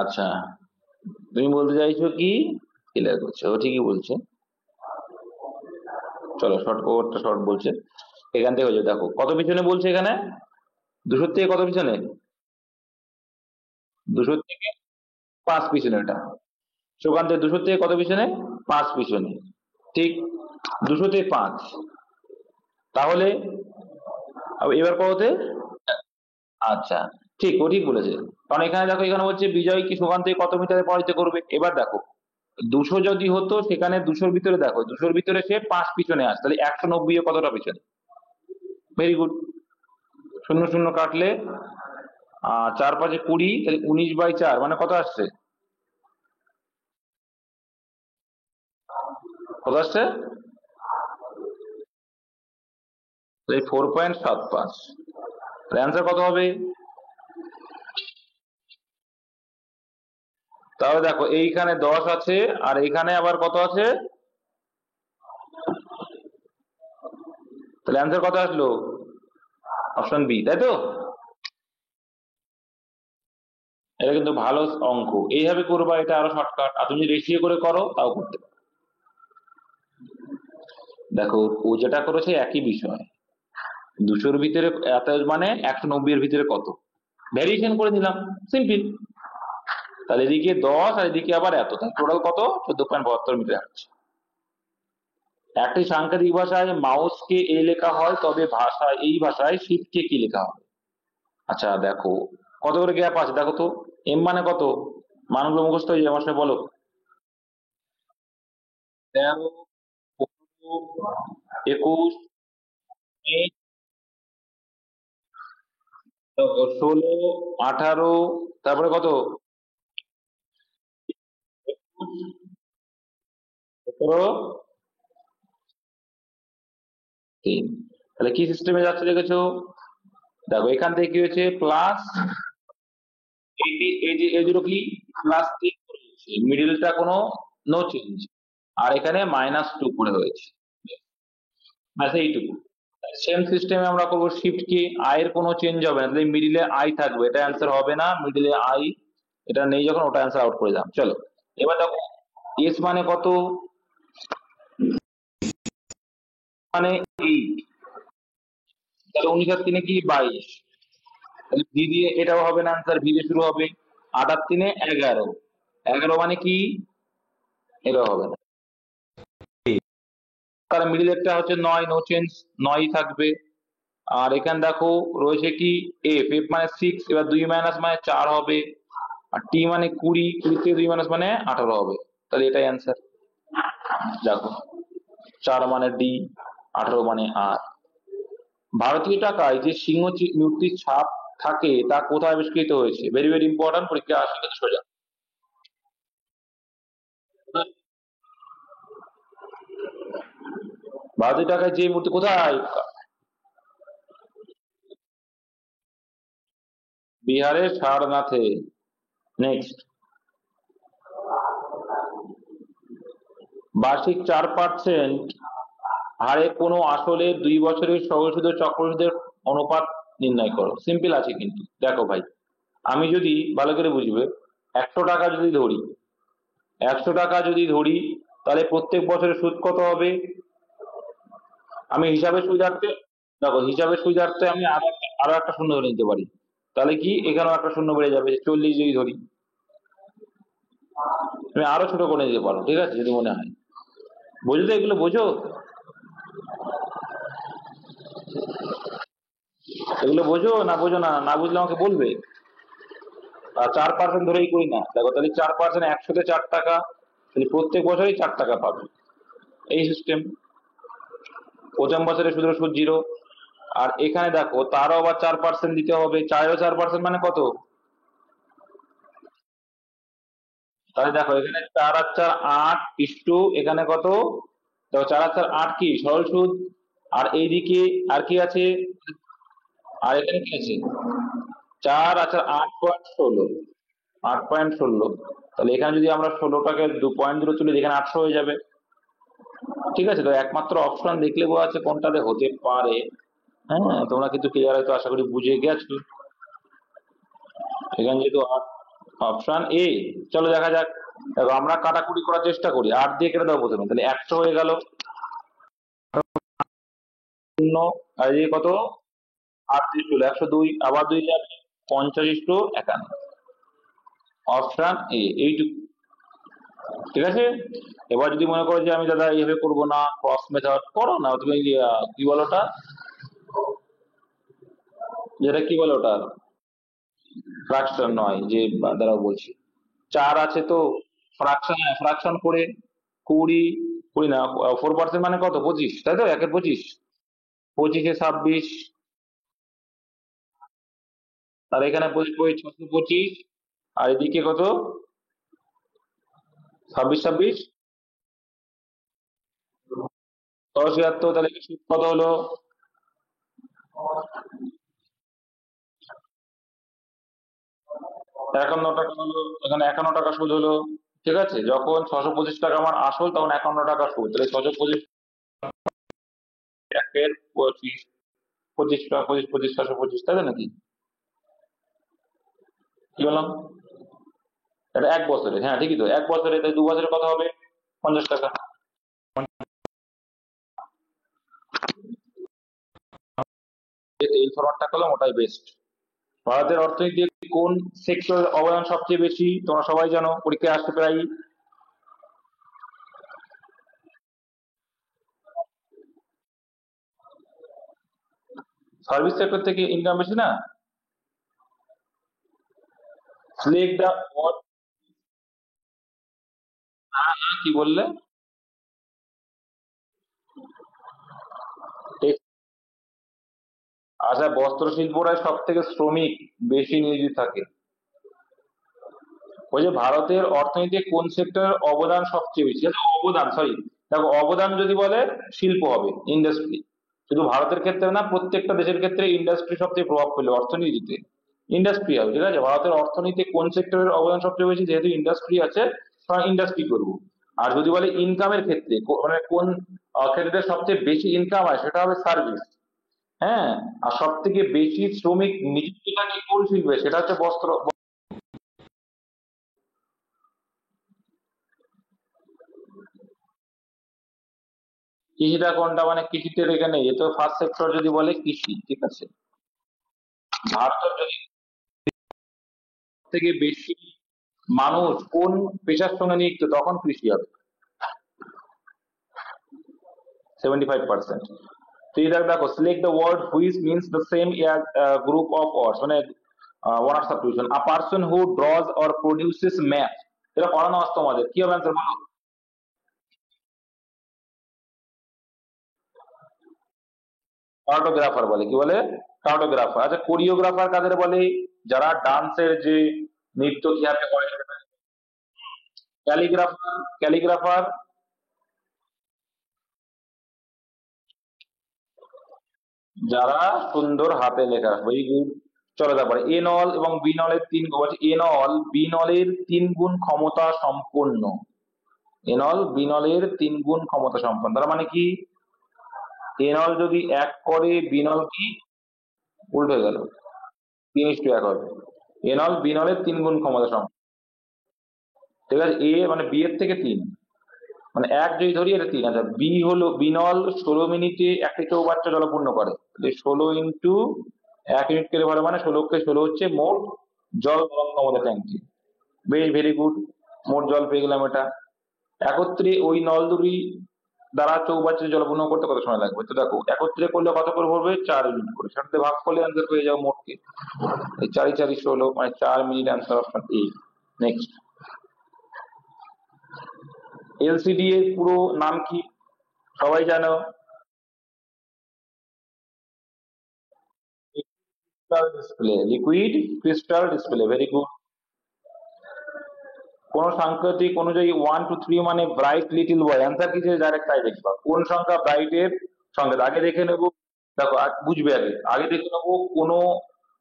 আচ্ছা তুমি বলতে চাইছো কি, ক্লিয়ার করছো, ও ঠিকই বলছে। চলো শর্ট, ওভারটা শর্ট বলছে, এখান থেকে হয়ে যাবে, দেখো কত পিছনে বলছে এখানে, 200 থেকে কত পিছনে, 200 থেকে 5 পিছনে, এটা সুকান্ত 200 থেকে কত পিছনে, 5 পিছনে, ঠিক, 200 থেকে 5, তাহলে এবার কততে, আচ্ছা, ঠিক ও ঠিক বলেছে। কারণ এখানে দেখো, এখানে বলছে বিজয় কি সুকান্তকে কত মিটারে পরাজিত করবে। এবার দেখো, 200 যদি হতো সেখানে 200-র ভিতরে দেখো, 200-র ভিতরে সে 5 পিছনে আসে, তাহলে 190 এ কতটা পিছনে। Very good. শূন্য শূন্য কাটলে 4 5 20, তাহলে 19/4 মানে কত আসছে? কত আসছে? তাহলে 4.75। অ্যান্সার কত হবে? তাহলে দেখো এইখানে 10 আছে, আর এইখানে আবার কত আছে? তাহলে অ্যান্সার কত আসলো? অপশন বি, তাই তো? এটা কিন্তু ভালো অঙ্ক, এইভাবে করবা, এটা আরো শর্টকাট। আর তুমি রেশিও করে করো তাও করতে পারো। দেখো, ও যেটা করেছে একই বিষয়, 200-র ভিতরে এত মানে 190 এর ভিতরে কত, ভ্যারিয়েশন করে দিলাম, সিম্পল। তাহলে এদিকে 10 আর এদিকে আবার এত, তাহলে টোটাল কত? 14.72 মিটার আসছে। একটি সাংকেতিক ভাষায় মাউসকে এ লেখা হয়, তবে ভাষায় এই ভাষায় শিফটকে কি লেখা হয়? আচ্ছা দেখো, কত করে গ্যাপ আছে দেখো তো। এম মানে কত? মানগুলো মুখস্থ হয়ে যায় আমার সাথে বলো। 13, 15, 21, 16, 18, তারপরে কত? 17, 3। তাহলে কি সিস্টেমে যাচ্ছে দেখেছো? দেখো এখান থেকে কি হয়েছে, প্লাস এই দুটো কি, +3 করে হয়েছে, মিডিলটা কোনো নো চেঞ্জ, আর এখানে -2 করে হয়েছে, ব্যাস এইটুকু। সেম সিস্টেমে আমরা করবো শিফট কি, আই এর কোনো চেঞ্জ হবে না, তাহলে মিডিলে আই থাকবে, এটা অ্যান্সার হবে না, মিডিলে আই এটা নেই যখন, ওটা অ্যান্সার আউট করে দিলাম। চলো এবার দেখো, এস মানে কত, মানে 8, তাহলে 19 আর 3 কি 22, তাহলে ভি দিয়ে এটাও হবে না অ্যান্সার, ভি দিয়ে শুরু হবে। 8 আর 3 11, 11 মানে কি, এটাও হবে না। তার মিডিলেরটা হচ্ছে 9, নো চেঞ্জ, 9 থাকবে। আর এখানে দেখো রয়েছে কি, এফ, এফ মানে 6, এবার 2 মাইনাস মানে 4 হবে। আর টি মানে 20, 20 থেকে 2 মাইনাস মানে 18 হবে, তাহলে এটাই অ্যান্সার। দেখো, 4 মানে ডি, 18 মানে আর। ভারতীয় টাকায় যে সিংহ মূর্তির ছাপ থাকে তা কোথায় আবিষ্কৃত হয়েছে? ভেরি ভেরি ইম্পর্টেন্ট, পরীক্ষা আসে কিন্তু সোজা। ভারতীয় টাকায় যে মূর্তি কোথায়? বিহারের সারনাথে। নেক্সট, বার্ষিক 4% হারে কোনো আসলে 2 বছরের সহজ সুদ ও চক্রবৃদ্ধির অনুপাত নির্ণয় করো। সিম্পল আছে কিন্তু, দেখো ভাই, আমি যদি ভালো করে বুঝবে, 100 টাকা যদি ধরি, 100 টাকা যদি ধরি, তাহলে প্রত্যেক বছরের সুদ কত হবে? আমি হিসাবের সুবিধার্থে, দেখো হিসাবের সুবিধার্থে আমি আরো একটা শূন্য ধরে নিতে পারি, তাহলে কি এখানেও একটা শূন্য বেড়ে যাবে, 40 যদি ধরি। তুমি আরো ছোট করে নিতে পারো, ঠিক আছে, যদি মনে হয়। বুঝলে এগুলো, বোঝো এগুলো, বোঝো না বোঝো না? না বুঝলে আমাকে বলবে। 4% ধরেই করি না, দেখো তাহলে 4%, 100-তে 4 টাকা, তাহলে প্রত্যেক বছরই 4 টাকা পাবে, এই সিস্টেম। প্রথম বছরে শুধু সুদ 0। আর এখানে দেখো তারও আবার 4% দিতে হবে, 4-4% মানে কত? তাহলে দেখো এখানে 4 আর 4 8, ইস্টু এখানে কত, দেখো 4 আর 4 8 কি সরল সুদ, আর এইদিকে আর কি আছে, আর এখানে কি আছে, 4 আর 4 8.16, 8.16। তাহলে এখানে যদি আমরা 16টাকে 2 পয়েন্ট তুলি, এখানে 800 হয়ে যাবে। ঠিক আছে, তো একমাত্র অপশন দেখলে বোঝা যাচ্ছে কোনটাতে হতে পারে। হ্যাঁ, তোমরা কিন্তু ক্লিয়ার হয়তো আশা করি বুঝে গেছো। এখানে যেহেতু অপশন এ, চলো দেখা যাক। দেখো আমরা কাটাকুটি করার চেষ্টা করি, 8 দিয়ে কেটে দেবো প্রথমে, তাহলে 100 হয়ে গেল, শূন্য, আর এই কত, 8 দিয়ে চলে 102, আবার 2 যাবে, 50:51, অপশন এ, এইটুকু। ঠিক আছে। এবার যদি মনে করো যে আমি দাদা এইভাবে করবো না, ক্রস মেথড করো না, তুমি কি বলো ওটা, যেটা কি বলো ওটা, ফ্রাকশন নয়, যে দ্বারা বলছি 4 আছে তো ফ্রাকশন, ফ্রাকশন করে 20, 20 না 4% মানে কত, 25, তাই তো, 1/25, 25-এ 26, আর এখানে 625, আর এদিকে কত, 26, 10-76, তাহলে কি সুদ কত হলো? 51 টাকা হলো। এখানে 51 টাকা সুদ হলো। ঠিক আছে, যখন 625 টাকা আমার আসল, তখন 51 টাকা সুদ, তাহলে 625 একের 25, 25 টাকা, 25, 25, 625, তাই তো নাকি? কি বললাম? এটা 1 বছরে, হ্যাঁ ঠিকই তো, 1 বছরে, তাই 2 বছরে কত হবে? 50 টাকা। এই ফরম্যাটটা করলাম, ওটাই বেস্ট। ভারতের অর্থনীতিতে কোন সেক্টরের অবদান সবচেয়ে বেশি? তোমরা সবাই জানো, পরীক্ষায় আসতে প্রায়। সার্ভিস সেক্টর থেকে ইনকাম বেশি না? Select the word. কি বললে? আচ্ছা, বস্ত্র শিল্পরাই সব থেকে শ্রমিক বেশি নিয়োজিত থাকে। ওই যে ভারতের অর্থনীতিতে কোন সেক্টরের অবদান সবচেয়ে বেশি, আচ্ছা, অবদান, সরি, দেখো অবদান যদি বলে শিল্প হবে, ইন্ডাস্ট্রি। শুধু ভারতের ক্ষেত্রে না, প্রত্যেকটা দেশের ক্ষেত্রে ইন্ডাস্ট্রি সবচেয়ে প্রভাব ফেলে অর্থনীতিতে। ইন্ডাস্ট্রি হবে, ঠিক আছে। ভারতের অর্থনীতিতে কোন সেক্টরের অবদান সবচেয়ে বেশি, যেহেতু ইন্ডাস্ট্রি আছে, ইন্ডাস্ট্রি করবো। আর যদি বলে ইনকামের ক্ষেত্রে, মানে কোন ক্ষেত্রে সবচেয়ে বেশি ইনকাম হয়, সেটা হবে সার্ভিস। হ্যাঁ। আর সব থেকে বেশি শ্রমিক নিযুক্ত থাকে কোন শিল্পে, সেটা হচ্ছে বস্ত্র। কৃষিটা কোনটা, মানে কৃষিতে এখানে এ তো ফার্স্ট সেক্টর যদি বলে কৃষি, ঠিক আছে। ভারতের যদি থেকে বেশি মানুষ কোন পেশার সঙ্গে নিযুক্ত, তখন কৃষি হবে 75%। তো এটা দেখো, select the word which means the same as group of words, মানে word substitution. A person who draws or produces math, এটা পড়ানো আসতো আমাদের, কি হবে অ্যান্সার বলো? কার্টোগ্রাফার বলে, কি বলে? কার্টোগ্রাফার। আচ্ছা, কোরিওগ্রাফার কাদের বলে? যারা ডান্সের যে নৃত্য কিভাবে করে। ক্যালিগ্রাফার, ক্যালিগ্রাফার যারা সুন্দর হাতে লেখা, ভেরি গুড। চলো তারপরে, এ নল এবং বি নলের তিন বলছে, এ নল বি নলের 3 গুণ ক্ষমতা সম্পন্ন। এ নল বি নলের 3 গুণ ক্ষমতা সম্পন্ন, তার মানে কি? এ নল যদি 1 করে, বি নল কি উল্টো হয়ে গেল, 3:1 হবে। এ নল বি নলের 3 গুণ ক্ষমতা সম্পন্ন। ঠিক আছে, এ মানে বি এর থেকে 3, মানে 1 যদি ধরি, এটা 3। আচ্ছা, বি হলো, বিনল 16 মিনিটে একটি চৌবাচ্চা জলপূর্ণ করে, তাহলে 16 × 1 ইউনিট করে ভালো, মানে 16 × 16 হচ্ছে মোট জল গ্রহণ ক্ষমতা ট্যাঙ্কি। বেশ, ভেরি গুড। মোট জল পেয়ে গেলাম এটা। একত্রে ওই নল দুটি দ্বারা চৌবাচ্চা জলপূর্ণ করতে কত সময় লাগবে? তো দেখো, একত্রে করলে কত করে পড়বে, 4 ইউনিট করে, সেটাতে ভাগ করলে অ্যান্সার পেয়ে যাও মোটকে। এই 4×4=16, মানে 4 minute, answer option A. Next, LCD এর পুরো নাম কি? সবাই জানো। Crystal display, liquid crystal display, very good. কোন সাংকেতিক অনুযায়ী 1 2 3 মানে ব্রাইট লিটিল বয়, অ্যান্সার কি যে ডাইরেক্ট তাই দেখবা, কোন সংখ্যা ব্রাইটের সংকেত, আগে দেখে নেবো। দেখো বুঝবে, আগে আগে দেখে নেবো কোনো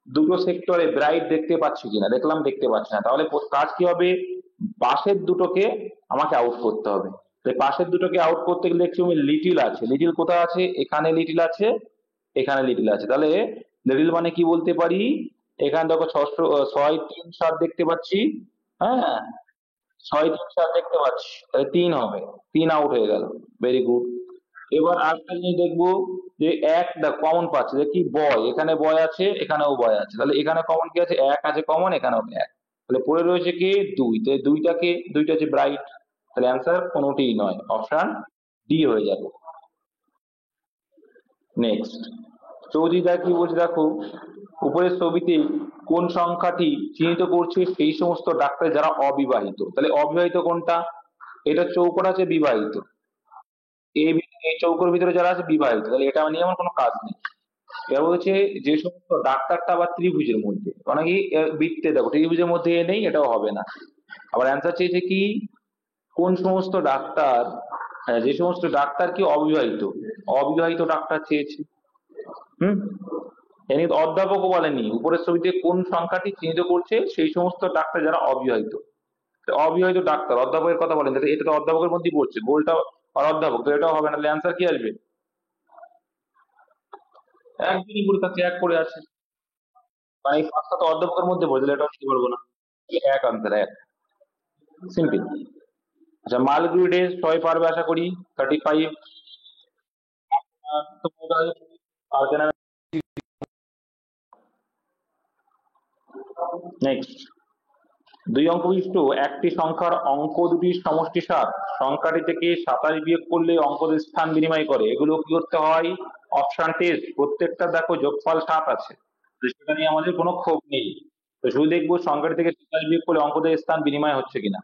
দুটো সেক্টরে ব্রাইট দেখতে পাচ্ছি কিনা, দেখলাম দেখতে পাচ্ছি না, তাহলে কাজ কি হবে? পাশের দুটোকে আমাকে আউট করতে হবে। তাই পাশের দুটোকে আউট করতে গেলে দেখছি লিটিল আছে, লিটিল কোথায় আছে? এখানে লিটিল আছে, এখানে লিটিল আছে, তাহলে লিটিল মানে কি বলতে পারি? এখানে দেখো 6, 3, 7 দেখতে পাচ্ছি। হ্যাঁ, 6, 3, 7 দেখতে পাচ্ছি, তাহলে 3 হবে, 3 আউট হয়ে গেল। Very good. এবার আরেকটা জিনিস দেখবো, যে এক দেখ কমন পাচ্ছে, যে কি বয়, এখানে বয় আছে, এখানেও বয় আছে, তাহলে এখানে কমন কি আছে? 1 আছে কমন, এখানেও 1, তাহলে পড়ে রয়েছে কি 2, তাহলে দুইটাকে, দুইটা হচ্ছে ব্রাইট, তাহলে অ্যান্সার কোনোটিই নয়, অপশন ডি হয়ে যাবে। নেক্সট, চৌধুরীদা কি বলছে দেখো, উপরের ছবিতে কোন সংখ্যাটি চিহ্নিত করছে সেই সমস্ত ডাক্তার যারা অবিবাহিত। তাহলে অবিবাহিত কোনটা? এটা চৌকোর আছে বিবাহিত, এই এই চৌকোর ভিতরে যারা আছে বিবাহিত, তাহলে এটা নিয়ে আমার কোনো কাজ নেই। এবার বলছে যে সমস্ত ডাক্তারটা আবার ত্রিভুজের মধ্যে, মানে কি বৃত্তে দেখো ত্রিভুজের মধ্যে এ নেই, এটাও হবে না। আবার অ্যান্সার চেয়েছে কি কোন সমস্ত ডাক্তার, যে সমস্ত ডাক্তার কি অবিবাহিত, অবিবাহিত ডাক্তার চেয়েছে। হুম, এনে অধ্যাপকও বলেনি, উপরের ছবিতে কোন সংখ্যাটি চিহ্নিত করছে সেই সমস্ত ডাক্তার যারা অবিবাহিত। অবিবাহিত ডাক্তার, অধ্যাপকের কথা বলেন, এটা তো অধ্যাপকের মধ্যেই পড়ছে, গোলটা আর অধ্যাপক, তো এটাও হবে না। অ্যান্সার কি আসবে? একদিনই পড়ে থাকছে, এক করে আছে, মানে এই পাঁচটা তো অধ্যাপকের মধ্যে পড়ে, তাহলে এটাও নিতে পারবো না। এক আনসার, এক, সিম্পল। আচ্ছা, মালগুড়ি ডেজ সবাই পারবে আশা করি, 35। তো পারবে না। নেক্সট, দুই অঙ্ক বিশিষ্ট একটি সংখ্যার অঙ্ক দুটির সমষ্টি 7, সংখ্যাটি থেকে 27 বিয়োগ করলে অঙ্কদের স্থান বিনিময় করে, এগুলো কি করতে হয়? অপশন টেস্ট, প্রত্যেকটা দেখো যোগফল 7 আছে, তো সেটা নিয়ে আমাদের কোনো ক্ষোভ নেই। তো শুধু দেখবো সংখ্যাটি থেকে 27 বিয়োগ করলে অঙ্কদের স্থান বিনিময় হচ্ছে কিনা।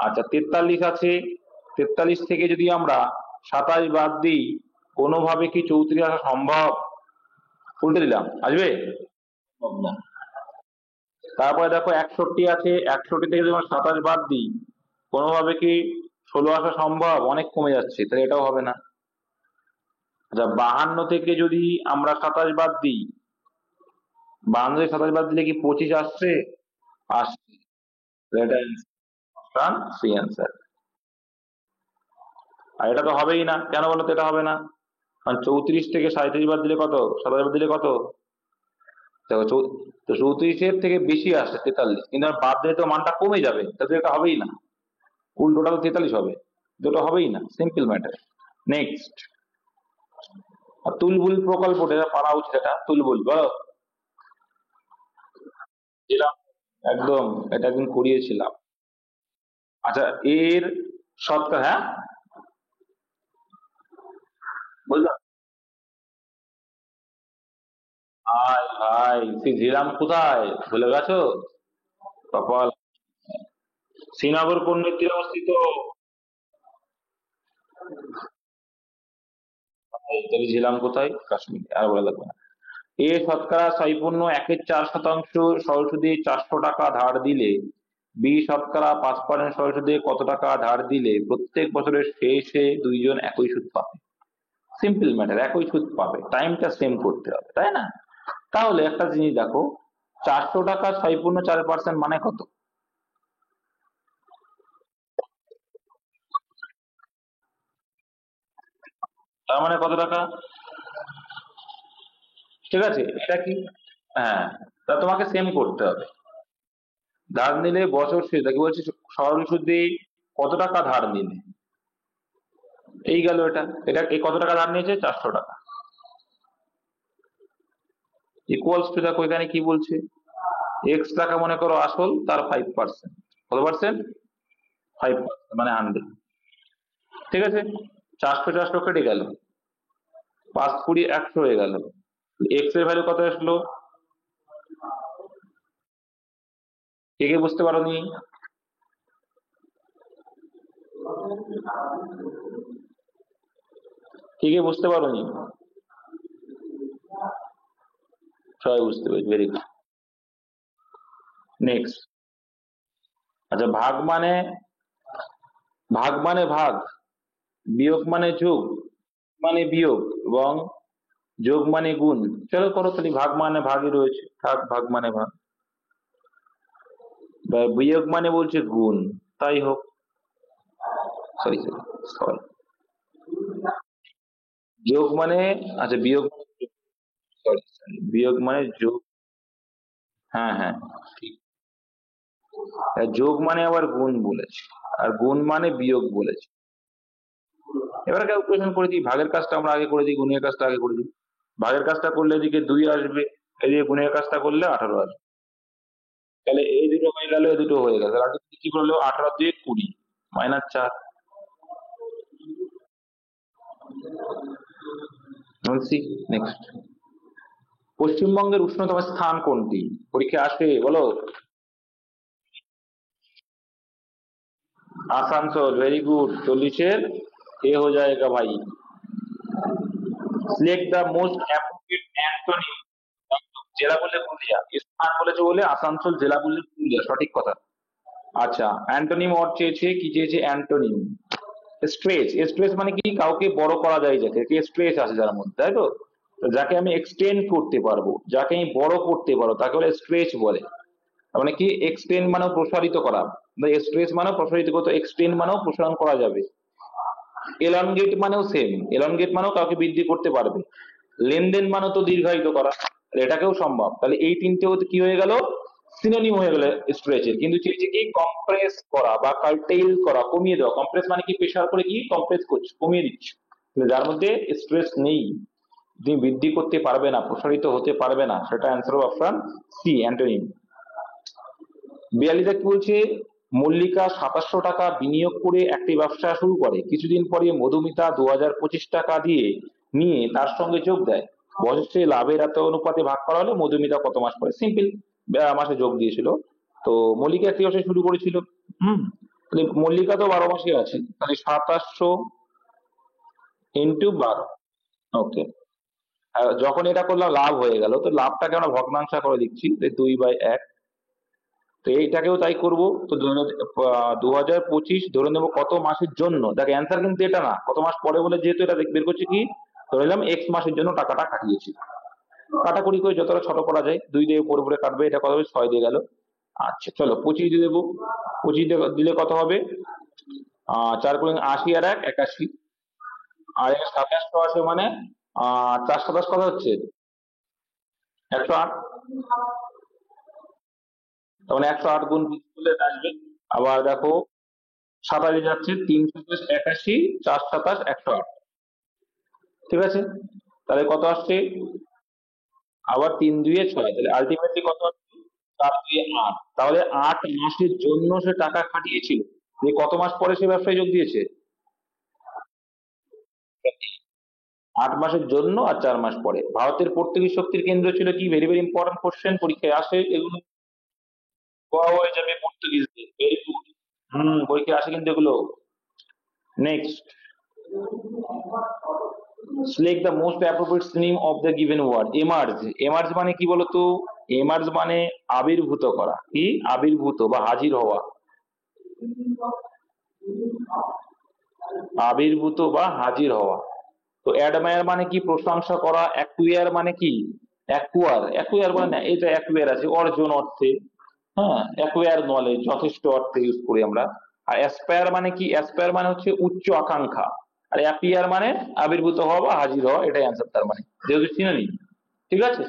আচ্ছা, 43 আছে, 43 থেকে যদি আমরা 27 বাদ দিই, কোনোভাবে কি 34 আসা সম্ভব? উল্টে দিলাম, আসবে? সম্ভব না। তারপরে দেখো 61 আছে, 61 থেকে যদি আমরা 27 বাদ দিই, কোনোভাবে কি 16 আসা সম্ভব? অনেক কমে যাচ্ছে, তাহলে এটাও হবে না। আচ্ছা, 52 থেকে যদি আমরা 27 বাদ দিই, 52 থেকে 27 বাদ দিলে কি 25 আসছে? আসছে, তাহলে এটা অপশন সি অ্যান্সার। আর এটা তো হবেই না, কেন বলো তো এটা হবে না? কারণ 34 থেকে 37 বাদ দিলে কত, 27 বাদ দিলে কত? দেখো তো 34-এর থেকে বেশি আসছে 43, কিন্তু আর বাদ দিলে তো মানটা কমে যাবে, তাহলে এটা হবেই না, উল্টোটা তো 43 হবে, দুটো হবেই না, সিম্পল ম্যাটার। নেক্সট, তুলবুল প্রকল্পটা এটা পারা উচিত, এটা তুলবুল বলো। ছিলাম, একদম, এটা একদিন করিয়েছিলাম। আচ্ছা, এর শতকরা, হ্যাঁ বুঝলাম। ভাই ভাই, তুই ঝিলাম কোথায়, ভুলে গেছো? কপাল। শ্রীনগর কোন নদীর তীরে অবস্থিত? তাহলে ঝিলাম কোথায়? কাশ্মীর, আর বলা লাগবে না। এ শতকরা 6.14% সরল সুদে 400 টাকা ধার দিলে, বি শতকরা 5% সরল সুদে কত টাকা ধার দিলে প্রত্যেক বছরের শেষে দুইজন একই সুদ পাবে? সিম্পল ম্যাটার, একই সুদ পাবে, টাইমটা সেম করতে হবে, তাই না? তাহলে একটা জিনিস দেখো, 400 টাকা 6.4% মানে কত? তার মানে কত টাকা? ঠিক আছে, এটা কি? হ্যাঁ, তা তোমাকে সেম করতে হবে। ধার নিলে বছর শেষে, কি বলছি, সরল সুদে কত টাকা ধার নিলে, এই গেল এটা। এটা এই কত টাকা ধার নিয়েছে? 400 টাকা। ইকুয়ালস টু, দেখো এখানে কি বলছে, এক্স টাকা মনে করো আসল, তার 5%, কত পার্সেন্ট? 5%, মানে 100। ঠিক আছে, 400 400 কেটে গেল, 5 20 100 হয়ে গেল। এক্স এর ভ্যালু কত আসলো? কে কে বুঝতে পারোনি? কে কে বুঝতে পারোনি? সবাই বুঝতে পেরেছি, ভেরি গুড। নেক্সট, আচ্ছা, ভাগ মানে, ভাগ মানে ভাগ, বিয়োগ মানে যোগ, মানে বিয়োগ, এবং যোগ মানে গুণ। চলো করো, তাহলে ভাগ মানে ভাগই রয়েছে, থাক, ভাগ মানে ভাগ, বা বিয়োগ মানে বলছে গুণ, তাই হোক। সরি সরি সরি, যোগ মানে, আচ্ছা বিয়োগ, সরি সরি, বিয়োগ মানে যোগ, হ্যাঁ হ্যাঁ ঠিক। আর যোগ মানে আবার গুণ বলেছে, আর গুণ মানে বিয়োগ বলেছে। এবার ক্যালকুলেশন করে দিই, ভাগের কাজটা আমরা আগে করে দিই, গুণের কাজটা আগে করে দিই। ভাগের কাজটা করলে এদিকে 2 আসবে, এদিকে গুণের কাজটা করলে 18 আসবে। তাহলে এই দুটো হয়ে গেল, এই দুটো হয়ে গেল, আর কি করলো, 18 দিয়ে 20, -4। বলছি, নেক্সট, পশ্চিমবঙ্গের উষ্ণতম স্থান কোনটি? পরীক্ষা আসে, বলো। Asansol, very good. 40-এর এ হয়ে जाएगा ভাই। Select the most appropriate antonym. জেলা বললে পুরুলিয়া, স্থান বলেছে বলে আসানসোল, জেলা বললে পুরুলিয়া, সঠিক কথা। আচ্ছা, অ্যান্টোনিম অর চেয়েছে, কি চেয়েছে? অ্যান্টোনিম। স্ট্রেচ। স্ট্রেচ মানে কি? কাউকে বড় করা যায়, যাকে স্ট্রেচ আছে যার মধ্যে, তাই তো? তো যাকে আমি এক্সটেন্ড করতে পারবো, যাকে আমি বড় করতে পারবো, তাকে বলে স্ট্রেচ বলে। তার মানে কি? এক্সটেন্ড মানেও প্রসারিত করা, স্ট্রেচ মানেও প্রসারিত করতে, এক্সটেন্ড মানেও প্রসারণ করা যাবে। এলনগেট মানেও সেম, এলনগেট মানেও কাউকে বৃদ্ধি করতে পারবে। লেনদেন মানে তো দীর্ঘায়িত করা, এটাকেও সম্ভব। তাহলে এই তিনটেও কি হয়ে গেল? সিনোনিম হয়ে গেল স্ট্রেচের। কিন্তু চেয়েছে কি? কম্প্রেস করা বা কার্টেইল করা, কমিয়ে দেওয়া। কম্প্রেস মানে কি? প্রেসার করে কি কম্প্রেস করছে, কমিয়ে দিচ্ছে। যার মধ্যে স্ট্রেস নেই, তুমি বৃদ্ধি করতে পারবে না, প্রসারিত হতে পারবে না, সেটা অ্যান্সার অপশন সি, অ্যান্টোনিম। 42 বলছে, মল্লিকা 2700 টাকা বিনিয়োগ করে একটি ব্যবসা শুরু করে। কিছুদিন পরে মধুমিতা 2025 টাকা নিয়ে তার সঙ্গে যোগ দেয়। বছরে লাভের এত অনুপাতে ভাগ করা হলে মধুমিতা কত মাস পরে? সিম্পল, মাসে যোগ দিয়েছিল। তো মল্লিকা একটি ব্যবসা শুরু করেছিল। তাহলে মল্লিকা তো 12 মাসে আছে, তাহলে 2700 ইন্টু 12। ওকে, যখন এটা করলাম লাভ হয়ে গেল, তো লাভটাকে আমরা ভগ্নাংশ করে দিচ্ছি, 2/1। তো এইটাকেও তাই করবো। তো 2025 ধরে নেবো কত মাসের জন্য। দেখ, অ্যান্সার কিন্তু এটা না, কত মাস পরে বলে, যেহেতু এটা বের করছে কি, ধরে নিলাম এক্স মাসের জন্য টাকাটা কাটিয়েছি। কাটাকুটি করে যতটা ছোট করা যায়, 2 দিয়ে উপরে উপরে কাটবে, এটা কত হবে? 6 দিয়ে গেল। আচ্ছা চলো 25 দিয়ে দেবো। 25 দিলে কত হবে? 4 × 80 আর 1 81, আর 2780 মানে 4 × 27 কত হচ্ছে? 108। তখন 108 গুণ করলে আসবে। আবার দেখো 27 যাচ্ছে, 3 × 87, 4 × 27 108। ঠিক আছে, তাহলে কত আসছে? আবার 3 × 2 = 6, তাহলে আলটিমেটলি কত আসছে? 4 × 2 = 8। তাহলে 8 মাসের জন্য সে টাকা খাটিয়েছিল। কত মাস পরে সে ব্যবসায় যোগ দিয়েছে? 8 মাসের জন্য আর 4 মাস পরে। ভারতের পর্তুগিজ শক্তির কেন্দ্র ছিল কি? ভেরি ভেরি ইম্পর্টেন্ট কোশ্চেন, পরীক্ষায় আসে এগুলো। গোয়া হয়ে যাবে পর্তুগিজদের, ভেরি গুড। পরীক্ষায় আসে কিন্তু এগুলো। Next, select the most appropriate synonym of the given word. Emerge. Emerge মানে কি বলতো? এমার্জ মানে আবির্ভূত করা। কি? আবির্ভূত বা হাজির হওয়া। আবির্ভূত বা হাজির হওয়া। তো অ্যাডমায়ার মানে কি? প্রশংসা করা। অ্যাকুয়ার মানে কি? অ্যাকুয়ার মানে না, এটা অ্যাকুয়ার আছে অর্জন অর্থে। হ্যাঁ, অ্যাকুয়ার নলেজ, যথেষ্ট অর্থে ইউজ করি আমরা। আর অ্যাসপায়ার মানে কি? অ্যাসপায়ার মানে হচ্ছে উচ্চ আকাঙ্ক্ষা। আর অ্যাপিয়ার মানে আবির্ভূত হওয়া বা হাজির হওয়া, এটাই অ্যান্সার তার মানে, যেহেতু চিনি। ঠিক আছে,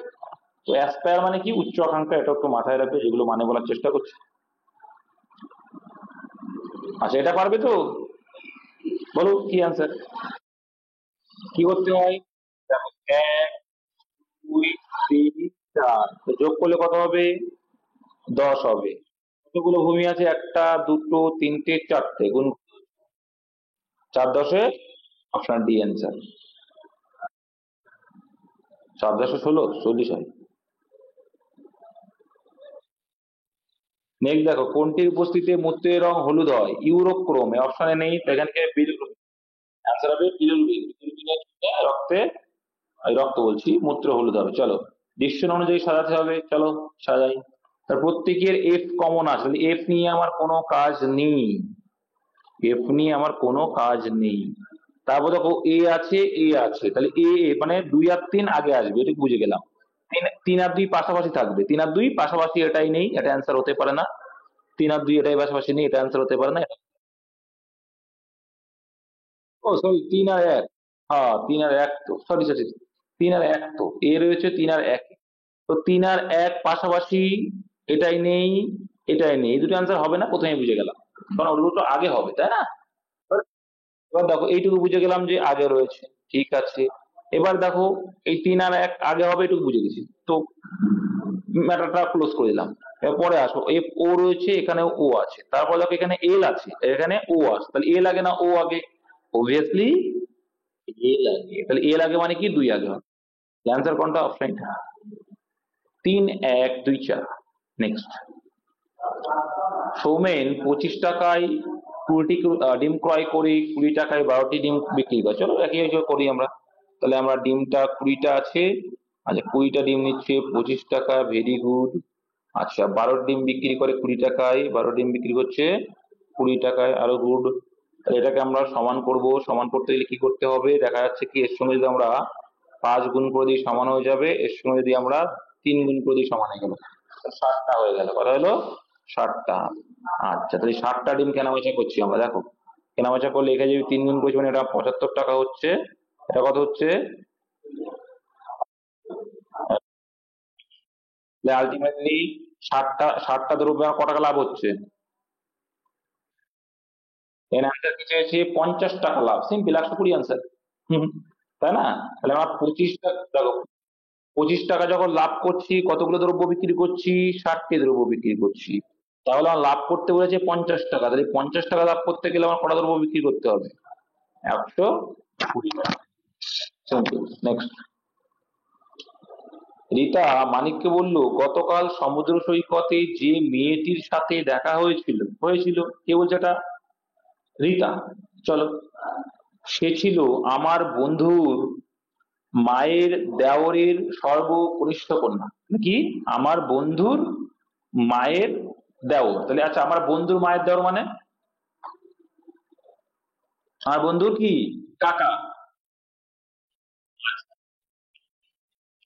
তো অ্যাসপায়ার মানে কি? উচ্চ আকাঙ্ক্ষা, এটা একটু মাথায় রাখবে, যেগুলো মানে বলার চেষ্টা করছি। আচ্ছা, এটা পারবে তো? বলো কি অ্যান্সার, কি করতে হয়? দেখো, 1 2 3 4, তো যোগ করলে কত হবে? 10 হবে। কতগুলো ভূমি আছে? 1টা 2টো 3টে 4টে, গুণ 4×10, অপশন ডি অ্যান্সার। 4×10 = 16, 40 হয়। নেক্সট দেখো, কোনটির উপস্থিতিতে মূত্রের রং হলুদ হয়? ইউরোক্রোম, অপশনে নেই, এখান থেকে বিলিরুবিন। অ্যান্সার হবে বিলিরুবিন। রক্তে, রক্ত বলছি, মূত্র হলুদ হবে। চলো, ডিসিশন অনুযায়ী সাজাতে হবে, চলো সাজাই। তার প্রত্যেকের এফ কমন আছে, এফ নিয়ে আমার কোনো কাজ নেই, এফ নিয়ে আমার কোনো কাজ নেই। তারপর দেখো এ আছে, এ আছে, তাহলে এ মানে 2 আর 3 আগে আসবে, এটা বুঝে গেলাম। 3 আর 2 পাশাপাশি থাকবে, 3 আর 2 পাশাপাশি, এটাই নেই, এটা অ্যান্সার হতে পারে না। 3 আর 2 এটাই পাশাপাশি নেই, এটা অ্যান্সার হতে পারে না। ও সরি, 3 আর 1, হ্যাঁ 3 আর 1, তো সরি সরি, 3 আর 1, তো এ রয়েছে 3 আর 1। তো 3 আর 1 পাশাপাশি, এটাই নেই, এটাই নেই, এই দুটো অ্যান্সার হবে না, প্রথমে বুঝে গেলাম, কারণ ওগুলো তো আগে হবে, তাই না? এবার দেখো, এইটুকু বুঝে গেলাম যে আগে রয়েছে, ঠিক আছে। এবার দেখো, এই 3 আর 1 আগে হবে, এটুকু বুঝে গেছি, তো ম্যাটারটা ক্লোজ করে দিলাম। পরে আসো, এফ ও রয়েছে, এখানে ও আছে, তারপর দেখো এখানে এল আছে, এখানে ও আছে, তাহলে এ লাগে না ও আগে? অবভিয়াসলি এ লাগে, তাহলে এ লাগে মানে কি? 2 আগে হবে। অ্যান্সার কোনটা? অপশন। 3, 1, 2, 4। নেক্সট, সৌমেন 25 টাকায় 20টি ডিম ক্রয় করে 20 টাকায় 12টি ডিম বিক্রি করে। চলো একই করি আমরা। তাহলে আমরা ডিমটা 20টা আছে, আচ্ছা 20টা ডিম নিচ্ছে 25 টাকা, ভেরি গুড। আচ্ছা 12 ডিম বিক্রি করে 20 টাকায়, 12 ডিম বিক্রি করছে 20 টাকায়, আরো গুড। তাহলে এটাকে আমরা সমান করব। সমান করতে গেলে কি করতে হবে? দেখা যাচ্ছে কি এর সঙ্গে যদি আমরা 5 গুণ করে দিই সমান হয়ে যাবে, এর সঙ্গে যদি আমরা 3 গুণ করে দিই সমান হয়ে গেল, 60টা হয়ে গেল। কথা হলো 60টা। আচ্ছা তাহলে 60টা ডিম কেনাবেচা করছি আমরা। দেখো কেনাবেচা করলে এখানে যদি 3 গুণ করছি মানে এটা 75 টাকা হচ্ছে। এটা কত হচ্ছে? আলটিমেটলি 60টা দ্রব্যে আমার ক টাকা লাভ হচ্ছে? এর অ্যান্সার কি চেয়েছে? 50 টাকা লাভ। Simple, 120 answer. তাই না? তাহলে আমরা 25 টাকা, দেখো 25 টাকা যখন লাভ করছি কতগুলো দ্রব্য বিক্রি করছি? 60টি দ্রব্য বিক্রি করছি। তাহলে আমার লাভ করতে বলেছে 50 টাকা, তাহলে 50 টাকা লাভ করতে গেলে আমার কটা দ্রব্য বিক্রি করতে হবে? 120 টাকা। সিম্পল। নেক্সট, রিতা মানিককে বলল গতকাল সমুদ্র সৈকতে যে মেয়েটির সাথে দেখা হয়েছিল হয়েছিল কে বলছে এটা? রিতা। চলো, সে ছিল আমার বন্ধুর মায়ের দেওরের সর্বকনিষ্ঠ কন্যা। কি? আমার বন্ধুর মায়ের দেওর। তাহলে আচ্ছা আমার বন্ধুর মায়ের দেওর মানে আমার বন্ধুর কি? কাকা।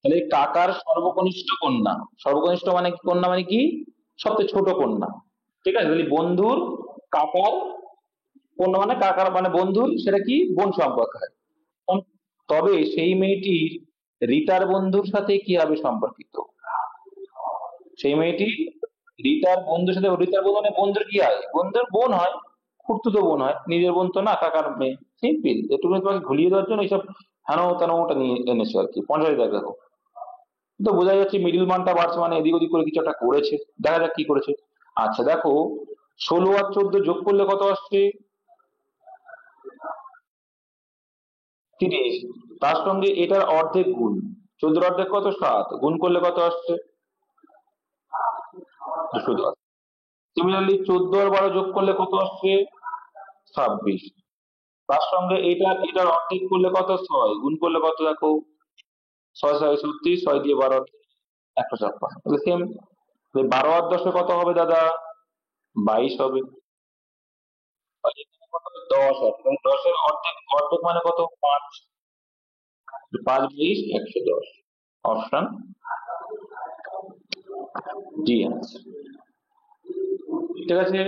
তাহলে কাকার সর্বকনিষ্ঠ কন্যা। সর্বকনিষ্ঠ মানে কি? কন্যা মানে কি? সবচেয়ে ছোট কন্যা। ঠিক আছে, তাহলে বন্ধুর কাকার কন্যা মানে কাকার মানে বন্ধুর সেটা কি? বোন সম্পর্ক হয়। তবে সেই মেয়েটি রিতার বন্ধুর সাথে কিভাবে সম্পর্কিত? সেই মেয়েটি রিতার বন্ধুর সাথে, রিতার বন্ধু মানে বন্ধুর কি হয়? বন্ধুর বোন হয়, খুড়তুতো বোন হয়, নিজের বোন তো না, কাকার মেয়ে। সিম্পল, একটু তোমাকে ঘুরিয়ে দেওয়ার জন্য এইসব হেন তেন ওটা নিয়ে এনেছে আর কি। 50 দেখো, তো বোঝা যাচ্ছে মিডিল মানটা বাড়ছে মানে এদিক ওদিক করে কিছু একটা করেছে। দেখা যাক কি করেছে। আচ্ছা দেখো, 16 আর 14 যোগ করলে কত আসছে? 30। তার সঙ্গে এটার অর্ধেক গুণ, 14 অর্ধেক কত? 7, গুণ করলে কত আসছে? 210। সিমিলারলি 14 আর 12 যোগ করলে কত আসছে? 26। তার সঙ্গে এটার অর্ধেক করলে কত? 6, গুণ করলে কত? দেখো 6 6 36, 6 দিয়ে 12 156। তাহলে সেম 12 আর 10 কত হবে দাদা? 22 হবে। তাহলে এখানে কত হবে? 10 হবে। তাহলে 10 এর অর্ধেক, অর্ধেক মানে কত? 5। 5 22 110। অপশন ডি আছে। ঠিক আছে।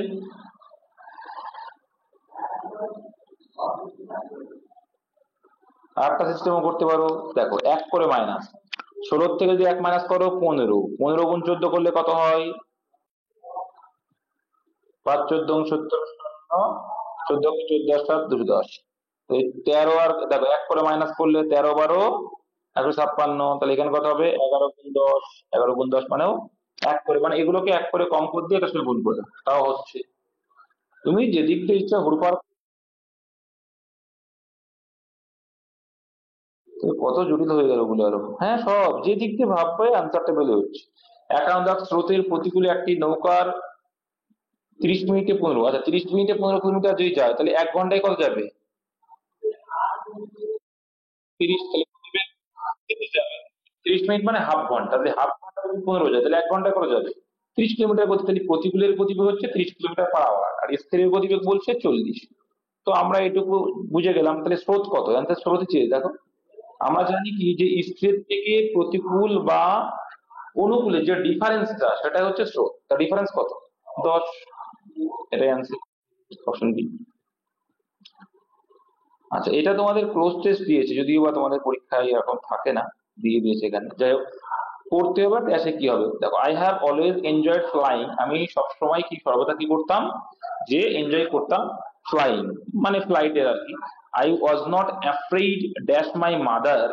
আরেকটা সিস্টেমও করতে পারো। দেখো 1 করে মাইনাস, 16 থেকে যদি 1 মাইনাস করো 15, 15 গুণ 14 করলে কত হয়? 5 14 70, 14 কে 14 আর 7 210। এই 13 আর দেখো 1 করে মাইনাস করলে 13 12 156। তাহলে এখানে কত হবে? 11 গুণ 10, 11 গুণ 10 মানেও 1 করে, মানে এগুলোকে 1 করে কম করে দিয়ে এটার সঙ্গে গুণ করে দাও, তাও হচ্ছে। তুমি যেদিক দিয়ে ইচ্ছা হুড়পাড়। কত জটিল হয়ে গেল ওগুলো আরো। হ্যাঁ, সব যে দিক দিয়ে ভাববে আনসারটা বেলে হচ্ছে। একান্ন দাগ, স্রোতের প্রতিকূলে একটি নৌকার 30 মিনিটে 15, আচ্ছা 30 মিনিটে 15 কিলোমিটার যদি যায় তাহলে 1 ঘন্টায় কত যাবে? 30, তাহলে প্রতিবেগ যেতে যাবে 30 মিনিট মানে হাফ ঘন্টা, তাহলে হাফ ঘন্টা যদি 15 যায় তাহলে 1 ঘন্টায় করে যাবে 30 কিলোমিটার গতি। তাহলে প্রতিকূলের গতিবেগ হচ্ছে 30 কিলোমিটার পার আওয়ার আর স্থিরের গতিবেগ বলছে 40। তো আমরা এটুকু বুঝে গেলাম। তাহলে স্রোত কত? অ্যান্সার স্রোতই চেয়ে দেখো। আমরা জানি কি যে স্থির থেকে প্রতিকূল বা অনুকূলে যে ডিফারেন্সটা সেটা হচ্ছে স্রোত। তার ডিফারেন্স কত? 10। এটাই অ্যান্সার, অপশন বি। আচ্ছা এটা তোমাদের ক্লোজ টেস্ট দিয়েছে, যদিও বা তোমাদের পরীক্ষায় এরকম থাকে না, দিয়ে দিয়েছে এখানে। যাই হোক, পড়তে হবে ড্যাশে কি হবে। দেখো, I have always enjoyed flying, আমি সবসময় কি সর্বদা কি করতাম? যে এনজয় করতাম ফ্লাইং, মানে ফ্লাইটের আর কি। I was not afraid dash my mother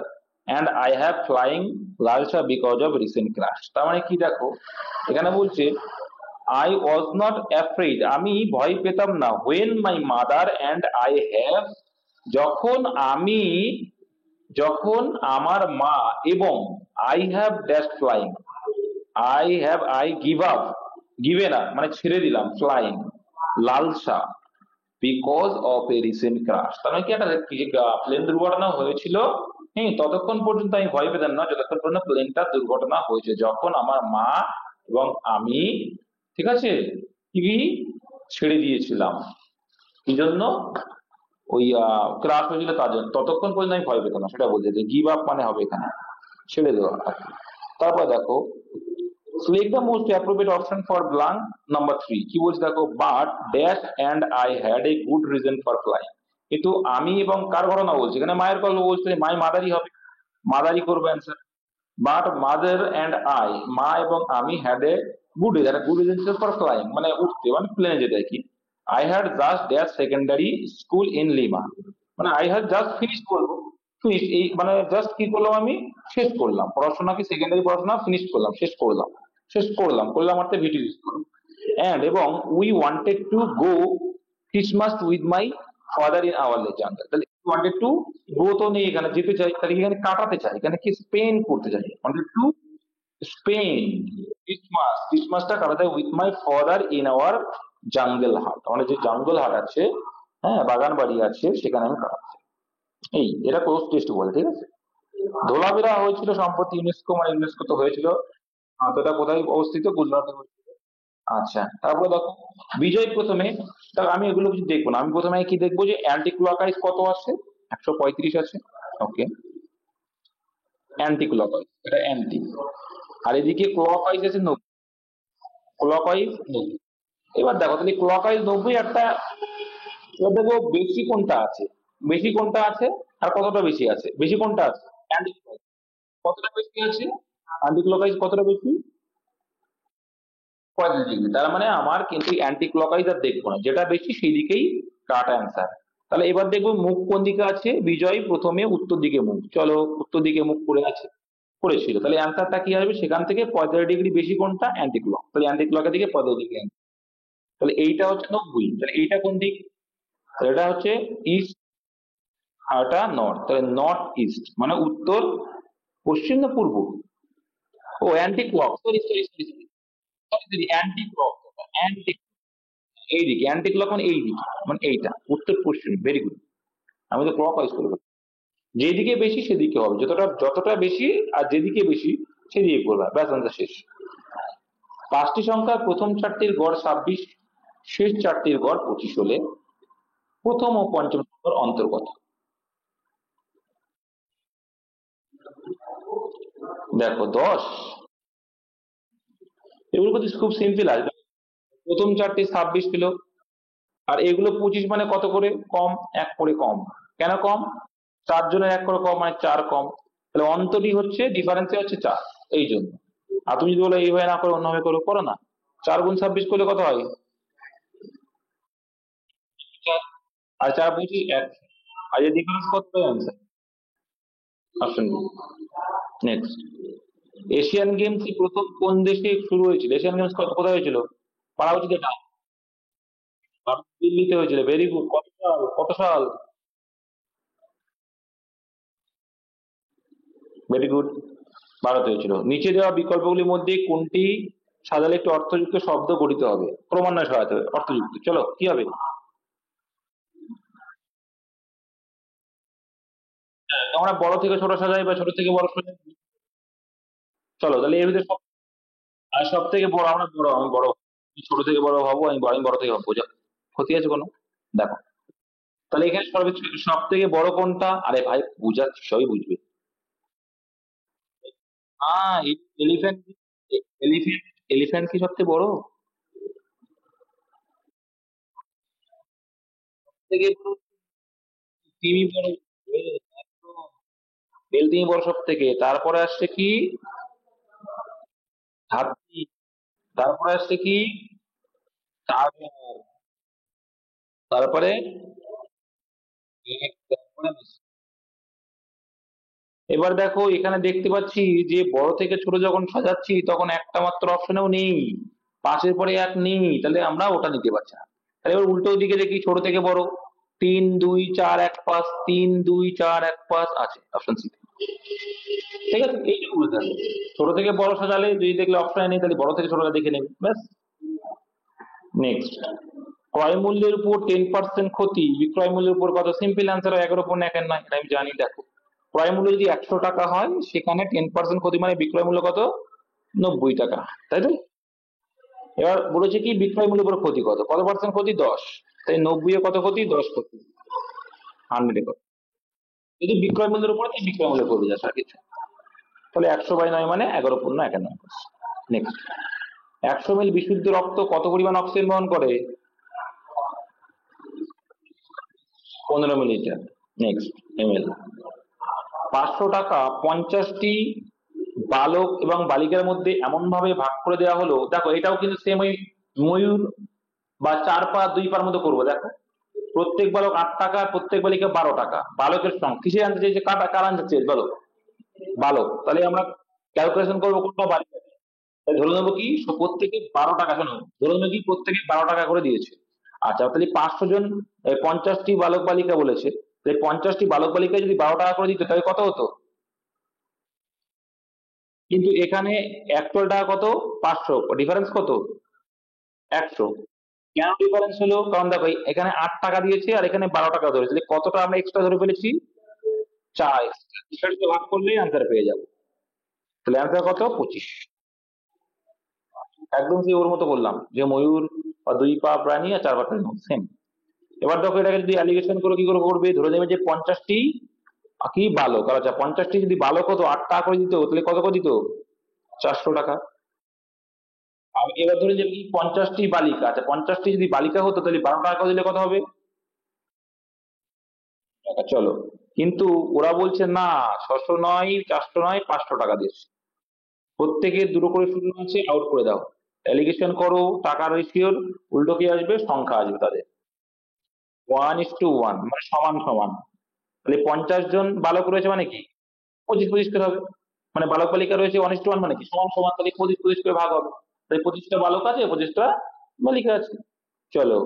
and I have flying লালসা বিকজ অফ রিসেন্ট ক্রাশ। তার মানে কি দেখো, এখানে বলছে আই ওয়াজ নট অ্যাফ্রেইড, আমি ভয় পেতাম না, when my mother and I have, যখন আমি, যখন আমার মা এবং I have dash flying, I give up, given up মানে ছেড়ে দিলাম, ফ্লাইং লালসা because of a recent crash. তার মানে কি একটা প্লেন দুর্ঘটনা হয়েছিল, হ্যাঁ, ততক্ষণ পর্যন্ত আমি ভয় পেতাম না যতক্ষণ পর্যন্ত প্লেনটা দুর্ঘটনা হয়েছে, যখন আমার মা এবং আমি, ঠিক আছে, কি ছেড়ে দিয়েছিলাম, কি জন্য, ওই ক্রাশ হয়েছিল তার জন্য, ততক্ষণ পর্যন্ত আমি ভয় পেতাম না, সেটা বলছে যে গিভ আপ মানে হবে এখানে ছেড়ে দেওয়া আর কি। তারপর দেখো select the most appropriate option for blank number 3 কি বলছে দেখো, but dash and I had a good reason for flying। কিন্তু আমি এবং কার ঘটনা বলছে এখানে, মায়ের গল্প বলছে, মাই মাদারই হবে, মাদারই করবে answer. But mother and I, মা এবং আমি had a good reason for flying মানে উঠতে মানে প্লেনে যেতে আর কি। I had just dash secondary school in lima, মানে আই হ্যাড জাস্ট ফিনিশ বলবো, ফিনিশ এই মানে জাস্ট কি করলাম আমি, শেষ করলাম পড়াশোনা, কি সেকেন্ডারি পড়াশোনা ফিনিশ করলাম, শেষ করলাম, করলাম অর্থে ভিটি ইউজ করলাম। অ্যান্ড এবং we wanted to go Christmas with my father in our jungle. তাহলে ওয়ান্টেড টু গো তো নেই এখানে, যেতে চাই, তাহলে এখানে কাটাতে চাই, এখানে কি স্পেন করতে চাই, ওয়ান্টেড টু স্পেন ক্রিসমাসটা কাটাতে with my father in our jungle হাট, আমাদের যে জঙ্গল হাট আছে, হ্যাঁ, বাগান বাড়ি আছে, সেখানে আমি কাটাচ্ছি। এই এটা কোর্স টেস্ট বলে, ঠিক আছে। ধোলাভিরা হয়েছিল সম্প্রতি, ইউনেস্কো মানে ইউনেস্কো তো হয়েছিল, তো এটা কোথায় অবস্থিত, গুজরাটে হয়েছিল। আচ্ছা, তারপরে দেখো বিজয় প্রথমে, তাহলে আমি এগুলো কিছু দেখবো না, আমি প্রথমে কি দেখবো যে অ্যান্টি ক্লকওয়াইজ কত আছে, 135 আছে, ওকে, অ্যান্টি ক্লকওয়াইজ এটা অ্যান্টি, আর এদিকে ক্লকওয়াইজ আছে 90, ক্লকওয়াইজ 90। এবার দেখো তাহলে ক্লকওয়াইজ 90 একটা, এবার দেখো বেশি কোনটা আছে, বেশি কোনটা আছে আর কতটা বেশি আছে, বেশি কোনটা আছে, অ্যান্টি কতটা বেশি আছে, অ্যান্টি ক্লকওয়াইজ কতটা বেশি, 35°। তার মানে আমার কিন্তু অ্যান্টি ক্লকওয়াইজ আর দেখবো না, যেটা বেশি সেই দিকেই কাট অ্যান্সার। তাহলে এবার দেখবো মুখ কোন দিকে আছে, বিজয় প্রথমে উত্তর দিকে মুখ, চলো উত্তর দিকে মুখ করে আছে, করেছিল, তাহলে অ্যান্সারটা কি আসবে, সেখান থেকে 45° বেশি কোনটা, অ্যান্টি ক্লক, তাহলে অ্যান্টি ক্লকের দিকে 45°। তাহলে এইটা হচ্ছে 90, তাহলে এইটা কোন দিক, তাহলে এটা হচ্ছে ইস্ট আর এটা নর্থ, তাহলে নর্থ ইস্ট মানে উত্তর পশ্চিম না পূর্ব, ও anti clock, sorry sorry sorry sorry, anti clock, anti, এইদিকে অ্যান্টি ক্লক মানে এই দিকে, মানে এইটা উত্তর পশ্চিম, ভেরি গুড। আমি তো ক্লক ওয়াইজ করবো, যেদিকে বেশি সেদিকে হবে, যতটা যতটা বেশি আর যেদিকে বেশি সেদিকে করবে, ব্যাস আনসার শেষ। 5টি সংখ্যার প্রথম 4টির গড় 26, শেষ 4টির গড় 25 হলে প্রথম ও পঞ্চম সংখ্যার অন্তর্গত। দেখো 10, এগুলো কিন্তু খুব সিম্পল আসবে, প্রথম 4টি 26 পেল, আর এগুলো 25 মানে কত করে কম, 1 করে কম, কেন কম, 4 জনের 1 করে কম মানে 4 কম, তাহলে অন্তরই হচ্ছে ডিফারেন্স হচ্ছে 4, এই জন্য। আর তুমি যদি বলো এইভাবে না করে অন্যভাবে করো, করো না, 4 গুণ 26 করলে কত হয়, 4, আর 4 25 1, আর এই ডিফারেন্স কত হবে answer, option B. Next, Asian Games প্রথম কোন দেশে শুরু হয়েছিল, এশিয়ান গেমস কোথায় হয়েছিল, পারা উচিত এটা, দিল্লিতে হয়েছিল, ভেরি গুড, কত সাল, কত সাল, ভেরি গুড, ভারতে হয়েছিল। নিচে দেওয়া বিকল্পগুলির মধ্যে কোনটি সাজালে একটি অর্থযুক্ত শব্দ গঠিত হবে, ক্রমান্বয়ে সহায়তা হবে, অর্থযুক্ত, চলো কি হবে, আমরা বড় থেকে ছোট সাজাই বা ছোট থেকে বড় সাজাই, চলো তাহলে এর ভিতরে আর সব থেকে বড়, আমরা বড়, আমি বড়, তুমি ছোট থেকে বড় হবো, আমি বড় থেকে হবো, যা ক্ষতি আছে কোনো, দেখো তাহলে এখানে সব থেকে বড় কোনটা, আরে ভাই বুঝাচ্ছি সবই বুঝবে, হ্যাঁ, এলিফ্যান্ট, এলিফ্যান্ট, এলিফ্যান্ট কি সবচেয়ে বড়, থেকে বড় তিমি বড়, বেল তিমি বড় সব থেকে, তারপরে আসছে কি হাতি, তারপরে আসছে কি টাগর, তারপরে তারপরে এবার দেখো এখানে দেখতে পাচ্ছি যে বড় থেকে ছোট যখন সাজাচ্ছি তখন একটা মাত্র অপশনেও নেই, 5-এর পরে 1 নেই, তাহলে আমরা ওটা নিতে পারছি না। তাহলে এবার উল্টো দিকে দেখি ছোট থেকে বড়, 3 2 4 1 5, 3 2 4 1 5 আছে, অপশন সি। ঠিক আছে, এইটুকু বুঝতে হবে। ছোট থেকে বড় সাজালে যদি দেখলে অপশন নেই তাহলে বড় থেকে ছোটটা দেখে নেবে ব্যাস। নেক্সট, ক্রয় মূল্যের উপর 10% ক্ষতি বিক্রয় মূল্যের উপর কত? সিম্পল অ্যান্সার হয় 11 উপর 1 নয়, এটা আমি জানি। দেখো, ক্রয় মূল্য যদি 100 টাকা হয় সেখানে 10% ক্ষতি মানে বিক্রয় মূল্য কত? 90 টাকা, তাই তো? এবার বলেছে কি বিক্রয় মূল্যের উপর ক্ষতি কত? কত পার্সেন্ট ক্ষতি? 10। তাই 90 এ কত ক্ষতি? 10 ক্ষতি। 100 এ কত? যদি বিক্রয় মূল্যের উপর তাই বিক্রয় মূল্য করবে যা আর কিছু। তাহলে 100/9 মানে 11/9। নেক্সট, 100 মিল বিশুদ্ধ রক্ত কত পরিমাণ অক্সিজেন বহন করে? 15 মিলিলিটার। Next, ml। 500 টাকা 50টি বালক এবং বালিকার মধ্যে এমন ভাবে ভাগ করে দেওয়া হলো, দেখো এটাও কিন্তু সেম ওই ময়ূর বা 4 পা 2 পার মতো করবো। দেখো, প্রত্যেক বালক 8 টাকা, প্রত্যেক বালিকা 12 টাকা। বালকের সংখ্যা কিসে আনতে চাইছে? কার আনতে চাইছে? বলো। বালক, তাহলে আমরা ক্যালকুলেশন করবো কোনটা বালিকা। তাই ধরে নেবো কি প্রত্যেকে 12 টাকা, শোনো, ধরে নেবো কি প্রত্যেকে 12 টাকা করে দিয়েছে। আচ্ছা, তাহলে 500 জন, 50টি বালক বালিকা বলেছে, তাহলে 50টি বালক বালিকা যদি 12 টাকা করে দিত তাহলে কত হতো? কিন্তু এখানে অ্যাকচুয়াল টাকা কত? 500, ডিফারেন্স কত? 100। কেন ডিফারেন্স হলো? কারণ দেখো এখানে 8 টাকা দিয়েছে আর এখানে 12 টাকা ধরেছে, তাহলে কতটা আমরা এক্সট্রা ধরে ফেলেছি? 4 এক্সট্রা। সেটা ভাগ করলেই আনসার পেয়ে যাবো। তাহলে আনসার কত? 25। একদম সেই ওর মতো বললাম যে ময়ূর বা 2 পা প্রাণী আর 4 পা প্রাণী সেম। এবার দেখো এটাকে যদি অ্যালিগেশন করে কি করে করবে? ধরে নেবে যে 50টি কি বালক, আচ্ছা 50টি যদি বালক হতো 8 টাকা করে দিত তাহলে কত করে দিত? 400 টাকা। আমি এবার ধরে যে কি 50টি বালিকা, আচ্ছা 50টি যদি বালিকা হতো তাহলে 12 টাকা করে দিলে কত হবে? চলো, কিন্তু ওরা বলছে না, 600 নয়, 400 নয়, 500 টাকা দিয়েছে। প্রত্যেকে দুটো করে শূন্য আছে, আউট করে দাও। অ্যালিগেশন করো টাকার রেশিওর, উল্টো কি আসবে? সংখ্যা আসবে তাদের। 1:1 মানে সমান সমান। তাহলে 50 জন বালক রয়েছে মানে কি 25-25 করে হবে। মানে বালক বালিকা রয়েছে 1:1 মানে কি সমান সমান, তাহলে 25-25 করে ভাগ হবে। তাই 25টা বালক আছে, 25টা বালিকা আছে। চলো,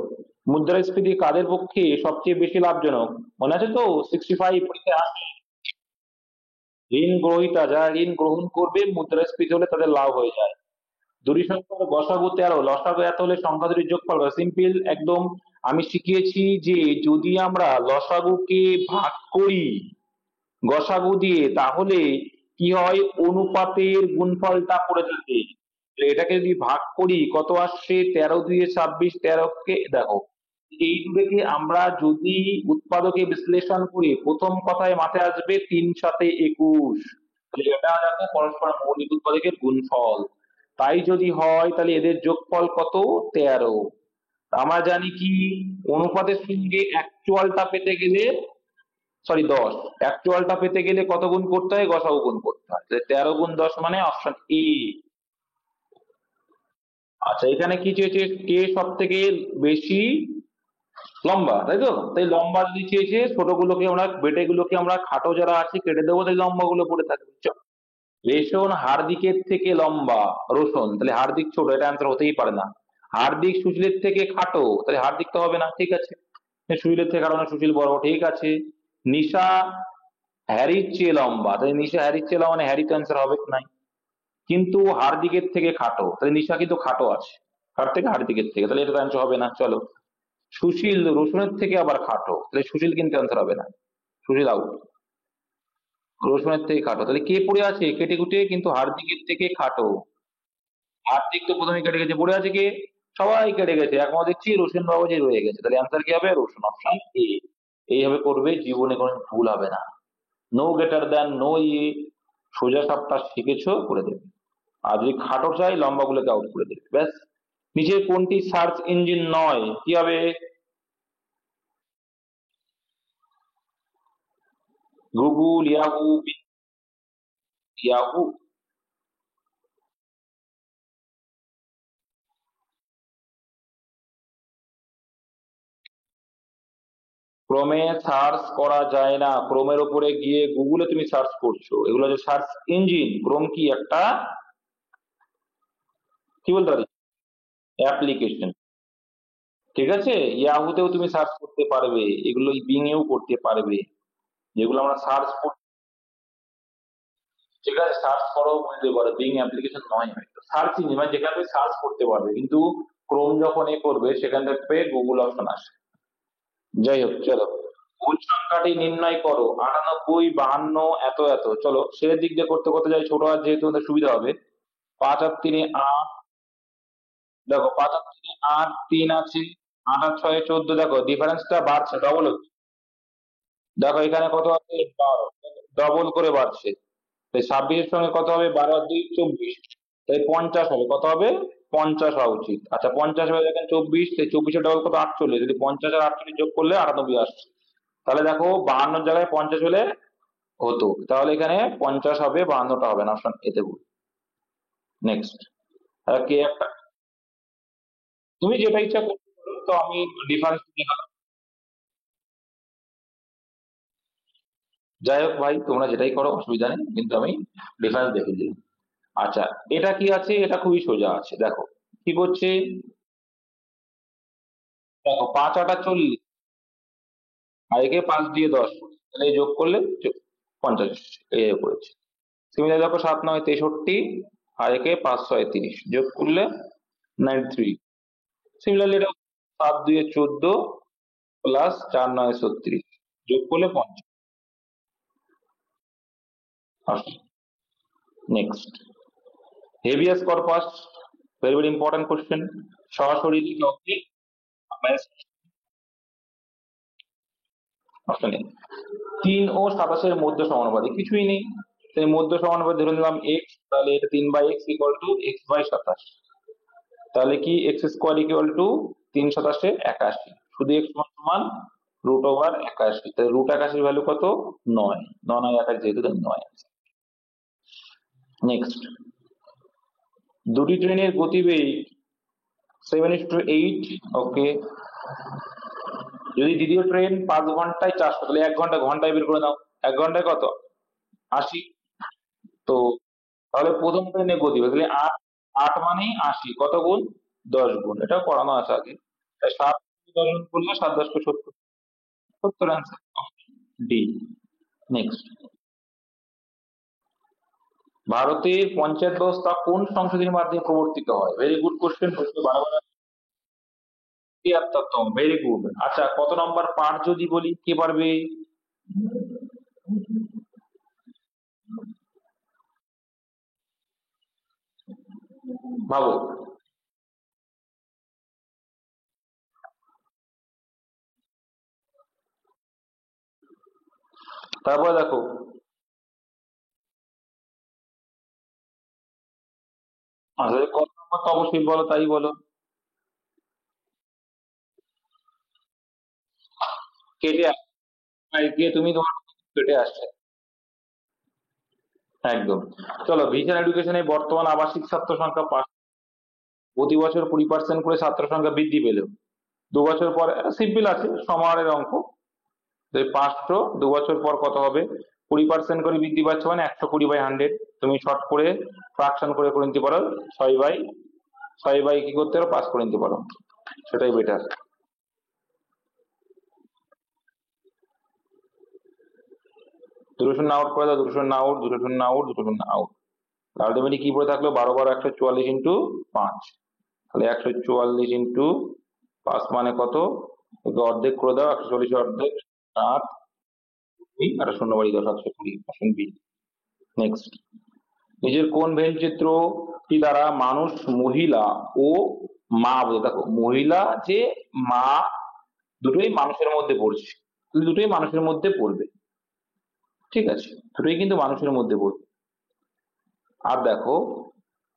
মুদ্রাস্ফীতি কাদের পক্ষে সবচেয়ে বেশি লাভজনক? মনে আছে তো 65 পরীক্ষায় আসে। ঋণ গ্রহীতা, যারা ঋণ গ্রহণ করবে মুদ্রাস্ফীতি হলে তাদের লাভ হয়ে যায়। দুই সংখ্যার গসাগু 13, লসাগু এত হলে সংখ্যা দুটির যোগফল কত? সিম্পল একদম। আমি শিখিয়েছি যে যদি আমরা লসাগুকে ভাগ করি গসাগু দিয়ে তাহলে কি হয়? অনুপাতের গুণফলটা পড়ে থাকে। তো এটাকে যদি ভাগ করি কত আসছে? 13 2 26, 13 কে দেখো, এই দুটোকে আমরা যদি উৎপাদকে বিশ্লেষণ করি প্রথম কথায় মাথায় আসবে 3 7 21। তাহলে এটা দেখো পরস্পর মৌলিক উৎপাদকের গুণফল। তাই যদি হয় তাহলে এদের যোগফল কত? 13। আমরা জানি কি অনুপাতের সঙ্গে অ্যাকচুয়ালটা পেতে গেলে, সরি 10, অ্যাকচুয়ালটা পেতে গেলে কত গুণ করতে হয়? গসাগু গুণ করতে হয়। 13 × 10 মানে অপশন এ। আচ্ছা, এখানে কি চেয়েছে? কে সব থেকে বেশি লম্বা, তাই তো? তাই লম্বা যদি চেয়েছে ছোটগুলোকে আমরা, বেটেগুলোকে আমরা খাটো যারা আছে কেটে দেবো, তাই লম্বা গুলো পড়ে থাকবে। রেশন হার্দিকের থেকে লম্বা, রোশন, তাহলে হার্দিক ছোট, এটা অ্যান্সার হতেই পারে না। হার্দিক সুশীলের থেকে খাটো, তাহলে হার্দিক তো হবে না, ঠিক আছে। সুশীলের থেকে খাটো না, সুশীল বড়, ঠিক আছে। নিশা হ্যারির চেয়ে লম্বা, তাহলে নিশা হ্যারির চেয়ে লম্বা মানে হ্যারি তো অ্যান্সার হবে নাই। কিন্তু হার্দিকের থেকে খাটো, তাহলে নিশা কিন্তু খাটো আছে, কার থেকে? হার্দিকের থেকে, তাহলে এটা তো অ্যান্সার হবে না। চলো, সুশীল রোশনের থেকে আবার খাটো, তাহলে সুশীল কিন্তু অ্যান্সার হবে না, সুশীল আউট। রোশনের থেকে খাটো, তাহলে কে পড়ে আছে কেটে কুটে? কিন্তু হার্দিকের থেকে খাটো। হার্দিক তো প্রথমে কেটে গেছে, পড়ে আছে কে? সবাই কেটে গেছে, একমাত্র দেখছি রোশন বাবুজি রয়ে গেছে, তাহলে অ্যান্সার কি হবে? Roshan, option A. এইভাবে করবে, জীবনে কোনো ভুল হবে না। নো গ্রেটার দ্যান নো ইয়ে, সোজা সাপটা শিখেছো করে দেবে। আর যদি খাটো চাই লম্বা গুলোকে আউট করে দেবে, ব্যাস। নিচে কোনটি সার্চ ইঞ্জিন নয়? কি হবে? Google, Yahoo, Yahoo. ক্রমে সার্চ করা যায় না, ক্রোমের উপরে গিয়ে গুগলে তুমি সার্চ করছো, এগুলো যে সার্চ ইঞ্জিন। ক্রোম কি একটা, কি বলতে পারি, অ্যাপ্লিকেশন, ঠিক আছে। ইয়াহুতেও তুমি সার্চ করতে পারবে, এগুলো বিং এও করতে পারবে, যেগুলো আমরা সার্চ ঠিক আছে, সার্চ করো বলতে পারো, বিং অ্যাপ্লিকেশন নয় হয়তো সার্চ ইঞ্জিন, মানে যেখানে তুমি সার্চ করতে পারবে, কিন্তু ক্রোম যখন এ করবে সেখান থেকে গুগল অপশন আসে। যাই হোক, চলো। মূল সংখ্যাটি নির্ণয় করো, 98, 52, এত এত। চলো সে দিক দিয়ে করতে করতে যাই, ছোট হাত যেহেতু আমাদের সুবিধা হবে। 5 আর 3 8, দেখো 5 আর 3 8, 3 আছে, 8 আর 6 14, দেখো ডিফারেন্সটা বাড়ছে, ডবল হচ্ছে। দেখো এখানে কত আছে, 12, ডবল করে বাড়ছে। তাই 26-এর সঙ্গে কত হবে, 12 আর 2 24, তাই 50 হবে, কত হবে, 50 হওয়া উচিত। আচ্ছা 50 হয়ে দেখেন 24, তাই 24-এর ডবল কত, 48, যদি 50 আর 48 যোগ করলে 98 আসছে। তাহলে দেখো 52 জায়গায় 50 হলে হতো, তাহলে এখানে 50 হবে, 52টা হবে না, অপশন এতে ভুল। নেক্সট, কে একটা, তুমি যেটা ইচ্ছা করতে পারো, তো আমি ডিফারেন্স দেখাবো। যাই হোক ভাই, তোমরা যেটাই করো অসুবিধা নেই, কিন্তু আমি ডিফারেন্স দেখে দিই। আচ্ছা, এটা কি আছে, এটা খুবই সোজা আছে, দেখো কি করছে। দেখো 5 8 40, আর একে 5 দিয়ে 10, তাহলে এই যোগ করলে 50 এই করেছে। সিমিলার দেখো 7 9 63, আর একে 5 6 30, যোগ করলে 93। সিমিলারলি এটা 7 2 14 প্লাস 4 9 36, যোগ করলে 50 আসে। Next, habeas corpus, very very important question. সরাসরি টপিক, অপশন এ। 3 ও 27-এর মধ্য সমানুপাতিক, কিছুই নেই, তাই মধ্য সমানুপাতিক ধরে নিলাম এক্স, তাহলে এটা 3/x ইকুয়াল টু x/27, তাহলে কি এক্স স্কোয়ার ইকুয়াল টু 3 × 27 = 81, শুধু এক্স সমান √81, তাহলে √81 ভ্যালু কত, 9, 9 9 21, যেহেতু 9। নেক্সট, দুটি ট্রেনের গতিবেগ 7:8, ওকে। যদি দ্বিতীয় ট্রেন 5 ঘন্টায় 400, তাহলে 1 ঘন্টা, ঘন্টায় বের করে নাও, 1 ঘন্টায় কত, 80। তো তাহলে প্রথম ট্রেনের গতিবেগ, তাহলে 8, 8 মানেই 80, কত গুণ, 10 গুণ, এটাও পড়ানো আছে আগে। তাই 7 10 গুণ করলে 7 10 70, 70 অ্যান্সার, ডি। নেক্সট, ভারতের পঞ্চায়েত ব্যবস্থা কোন সংশোধনীর মাধ্যমে প্রবর্তিত হয়, ভেরি গুড কোশ্চেন, প্রশ্ন বারবার। 73তম, ভেরি গুড। আচ্ছা কত নম্বর পার্ট যদি বলি, কে পারবে, ভাবো। তারপরে দেখো, আসলে কত নম্বর তো অবশ্যই বলো, তাই বলো। কেটে গিয়ে তুমি তোমার কেটে আসছে, একদম। চলো, ভিশন এডুকেশনে বর্তমান আবাসিক ছাত্র সংখ্যা প্রতি বছর 20% করে ছাত্র সংখ্যা বৃদ্ধি পেল, 2 বছর পরে, সিম্পল আছে, সমাহারের অঙ্ক। 2 বছর পর কত হবে, 20% করে বৃদ্ধি পাচ্ছে, মানে 120/100। তুমি শর্ট করে ফ্রাকশন করে করে নিতে পারো, 6/6 কি করতে পারো, 5 করে নিতে পারো, সেটাই বেটার। দুটো শূন্য আউট করে দাও, দুটো শূন্য আউট, দুটো শূন্য আউট, দুটো শূন্য আউট। আলটিমেটলি কি পড়ে থাকলো, 12 12 144 ইন্টু 5, তাহলে 144 ইন্টু 5 মানে কত, ওকে অর্ধেক করে দাও, 140 অর্ধেক 7, আর শূন্য বাড়ি দাও, 720, অপশন বি। নেক্সট, নিজের কোন চিত্রটি দ্বারা মানুষ, মহিলা ও মা বোঝে, দেখো মহিলা যে মা, দুটোই মানুষের মধ্যে পড়ছে, দুটোই মানুষের মধ্যে পড়বে, ঠিক আছে, দুটোই কিন্তু মানুষের মধ্যে পড়বে। আর দেখো,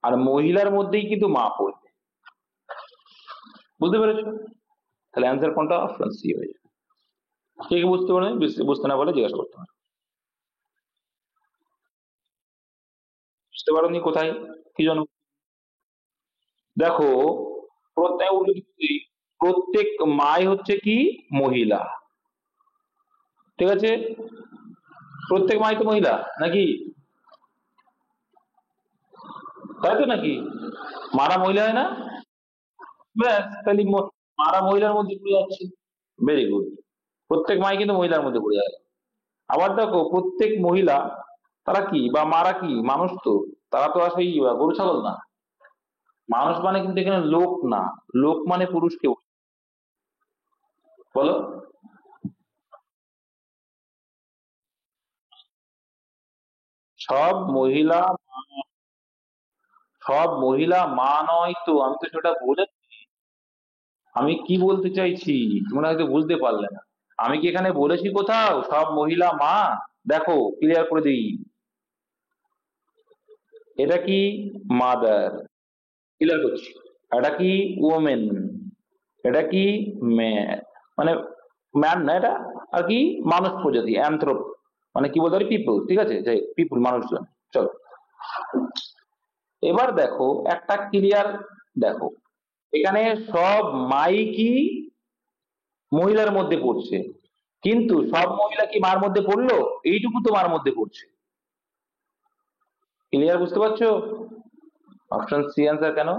আর মহিলার মধ্যেই কিন্তু মা পড়বে, বুঝতে পেরেছো, তাহলে অ্যান্সার কোনটা, অপশন সি হয়ে যাবে। কে কি বুঝতে পারে, বুঝতে না পারলে জিজ্ঞাসা করতে পারো। বুঝতে পারোনি কোথায়, কি জন্য, দেখো প্রত্যেক মাই হচ্ছে কি, মহিলা, ঠিক আছে, প্রত্যেক মাই তো মহিলা নাকি, তাই তো নাকি, মারা মহিলা হয় না, ব্যাস তাহলে মারা মহিলার মধ্যে পড়ে যাচ্ছে, ভেরি গুড। প্রত্যেক মাই কিন্তু মহিলার মধ্যে পড়ে যায়। আবার দেখো প্রত্যেক মহিলা তারা কি বা মারা কি মানুষ তো, তারা তো আসলে গরু ছাগল না। মানুষ মানে কিন্তু এখানে লোক না, লোক মানে পুরুষ কেউ, বলো। সব মহিলা, সব মহিলা মা নয় তো, আমি তো সেটা বলে, আমি কি বলতে চাইছি তোমরা হয়তো বুঝতে পারলে না। আমি কি এখানে বলেছি কোথাও সব মহিলা মা? দেখো ক্লিয়ার করে দিই, এটা কি মাদার, ক্লিয়ার করছি, এটা কি ওমেন, এটা কি ম্যান, মানে ম্যান না এটা, আর কি মানুষ প্রজাতি অ্যানথ্রোপ, মানে কি বলতে পারি পিপল, ঠিক আছে, যে পিপল মানুষজন। চলো এবার দেখো একটা ক্লিয়ার, দেখো এখানে সব মাই কি মহিলার মধ্যে পড়ছে, কিন্তু সব মহিলা কি মার মধ্যে পড়লো? এইটুকু তো মার মধ্যে পড়ছে। ক্লিয়ার, বুঝতে পারছো? অপশন সি অ্যান্সার কেন?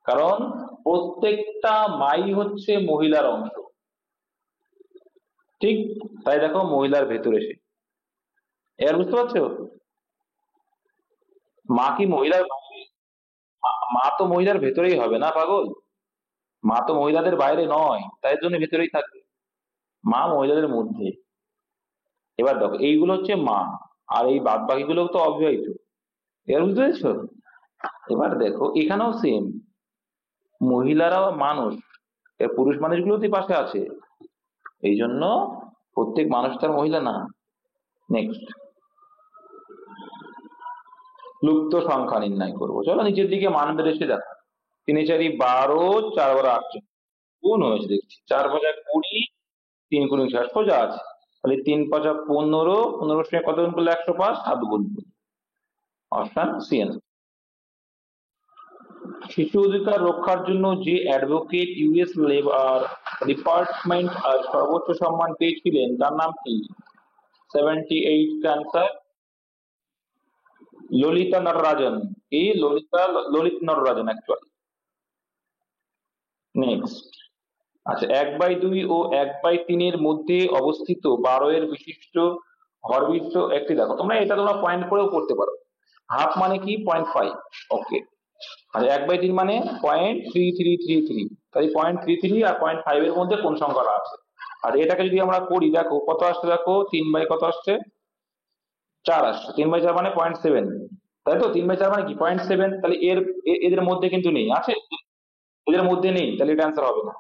কারণ প্রত্যেকটা মাই হচ্ছে মহিলার অংশ, ঠিক? তাই দেখো মহিলার ভেতরে সে, এবার বুঝতে পারছো? মা কি মহিলার বাইরে? মা তো মহিলার ভেতরেই হবে না পাগল, মা তো মহিলাদের বাইরে নয়, তাই জন্য ভেতরেই থাকবে, মা মহিলাদের মধ্যে। এবার দেখো এইগুলো হচ্ছে মা, আর এই বাদ বাকিগুলো তো অবিবাহিত, এবার বুঝতে পেরেছো? এবার দেখো এখানেও সেম, মহিলারাও মানুষ, এর পুরুষ মানুষগুলো তো পাশে আছে, এই জন্য প্রত্যেক মানুষ তার মহিলা না। নেক্সট, লুপ্ত সংখ্যা নির্ণয় করবো, চলো নিচের দিকে মান বেড়েছে দেখো, 3 4 12, 4 12 48, গুণ হয়েছে দেখছি, 4 5 20, 3 × 60, সোজা আছে। তাহলে 3 5 15, 15 সঙ্গে কত গুণ করলে 105, 7 গুণ। Option C. শিশু অধিকার রক্ষার জন্য যে অ্যাডভোকেট ইউএস লেবার ডিপার্টমেন্ট আর সর্বোচ্চ সম্মান পেয়েছিলেন তার নাম কি? 78 ক্যান্সার, ললিতা নটরাজন। কি ললিতা, ললিত নটরাজন অ্যাকচুয়ালি। নেক্সট, আচ্ছা 1/2 ও 1/3 মধ্যে অবস্থিত 12 এর বিশিষ্ট হরবিশিষ্ট একটি, দেখো তোমরা এটা তোমরা পয়েন্ট করেও করতে পারো। হাফ মানে কি 0.5, ওকে। আর 1/3 মানে 0.3333, তাই 0.33 আর 0.5 এর মধ্যে কোন সংখ্যাটা আছে? আর এটাকে যদি আমরা করি দেখো কত আসছে, দেখো 3 বাই কত আসছে, 4 আসছে, 3/4 মানে 0.7, তাই তো 3/4 মানে কি 0.7, তাহলে এদের মধ্যে কিন্তু নেই, আছে? এদের মধ্যে নেই, তাহলে এটা অ্যান্সার হবে না।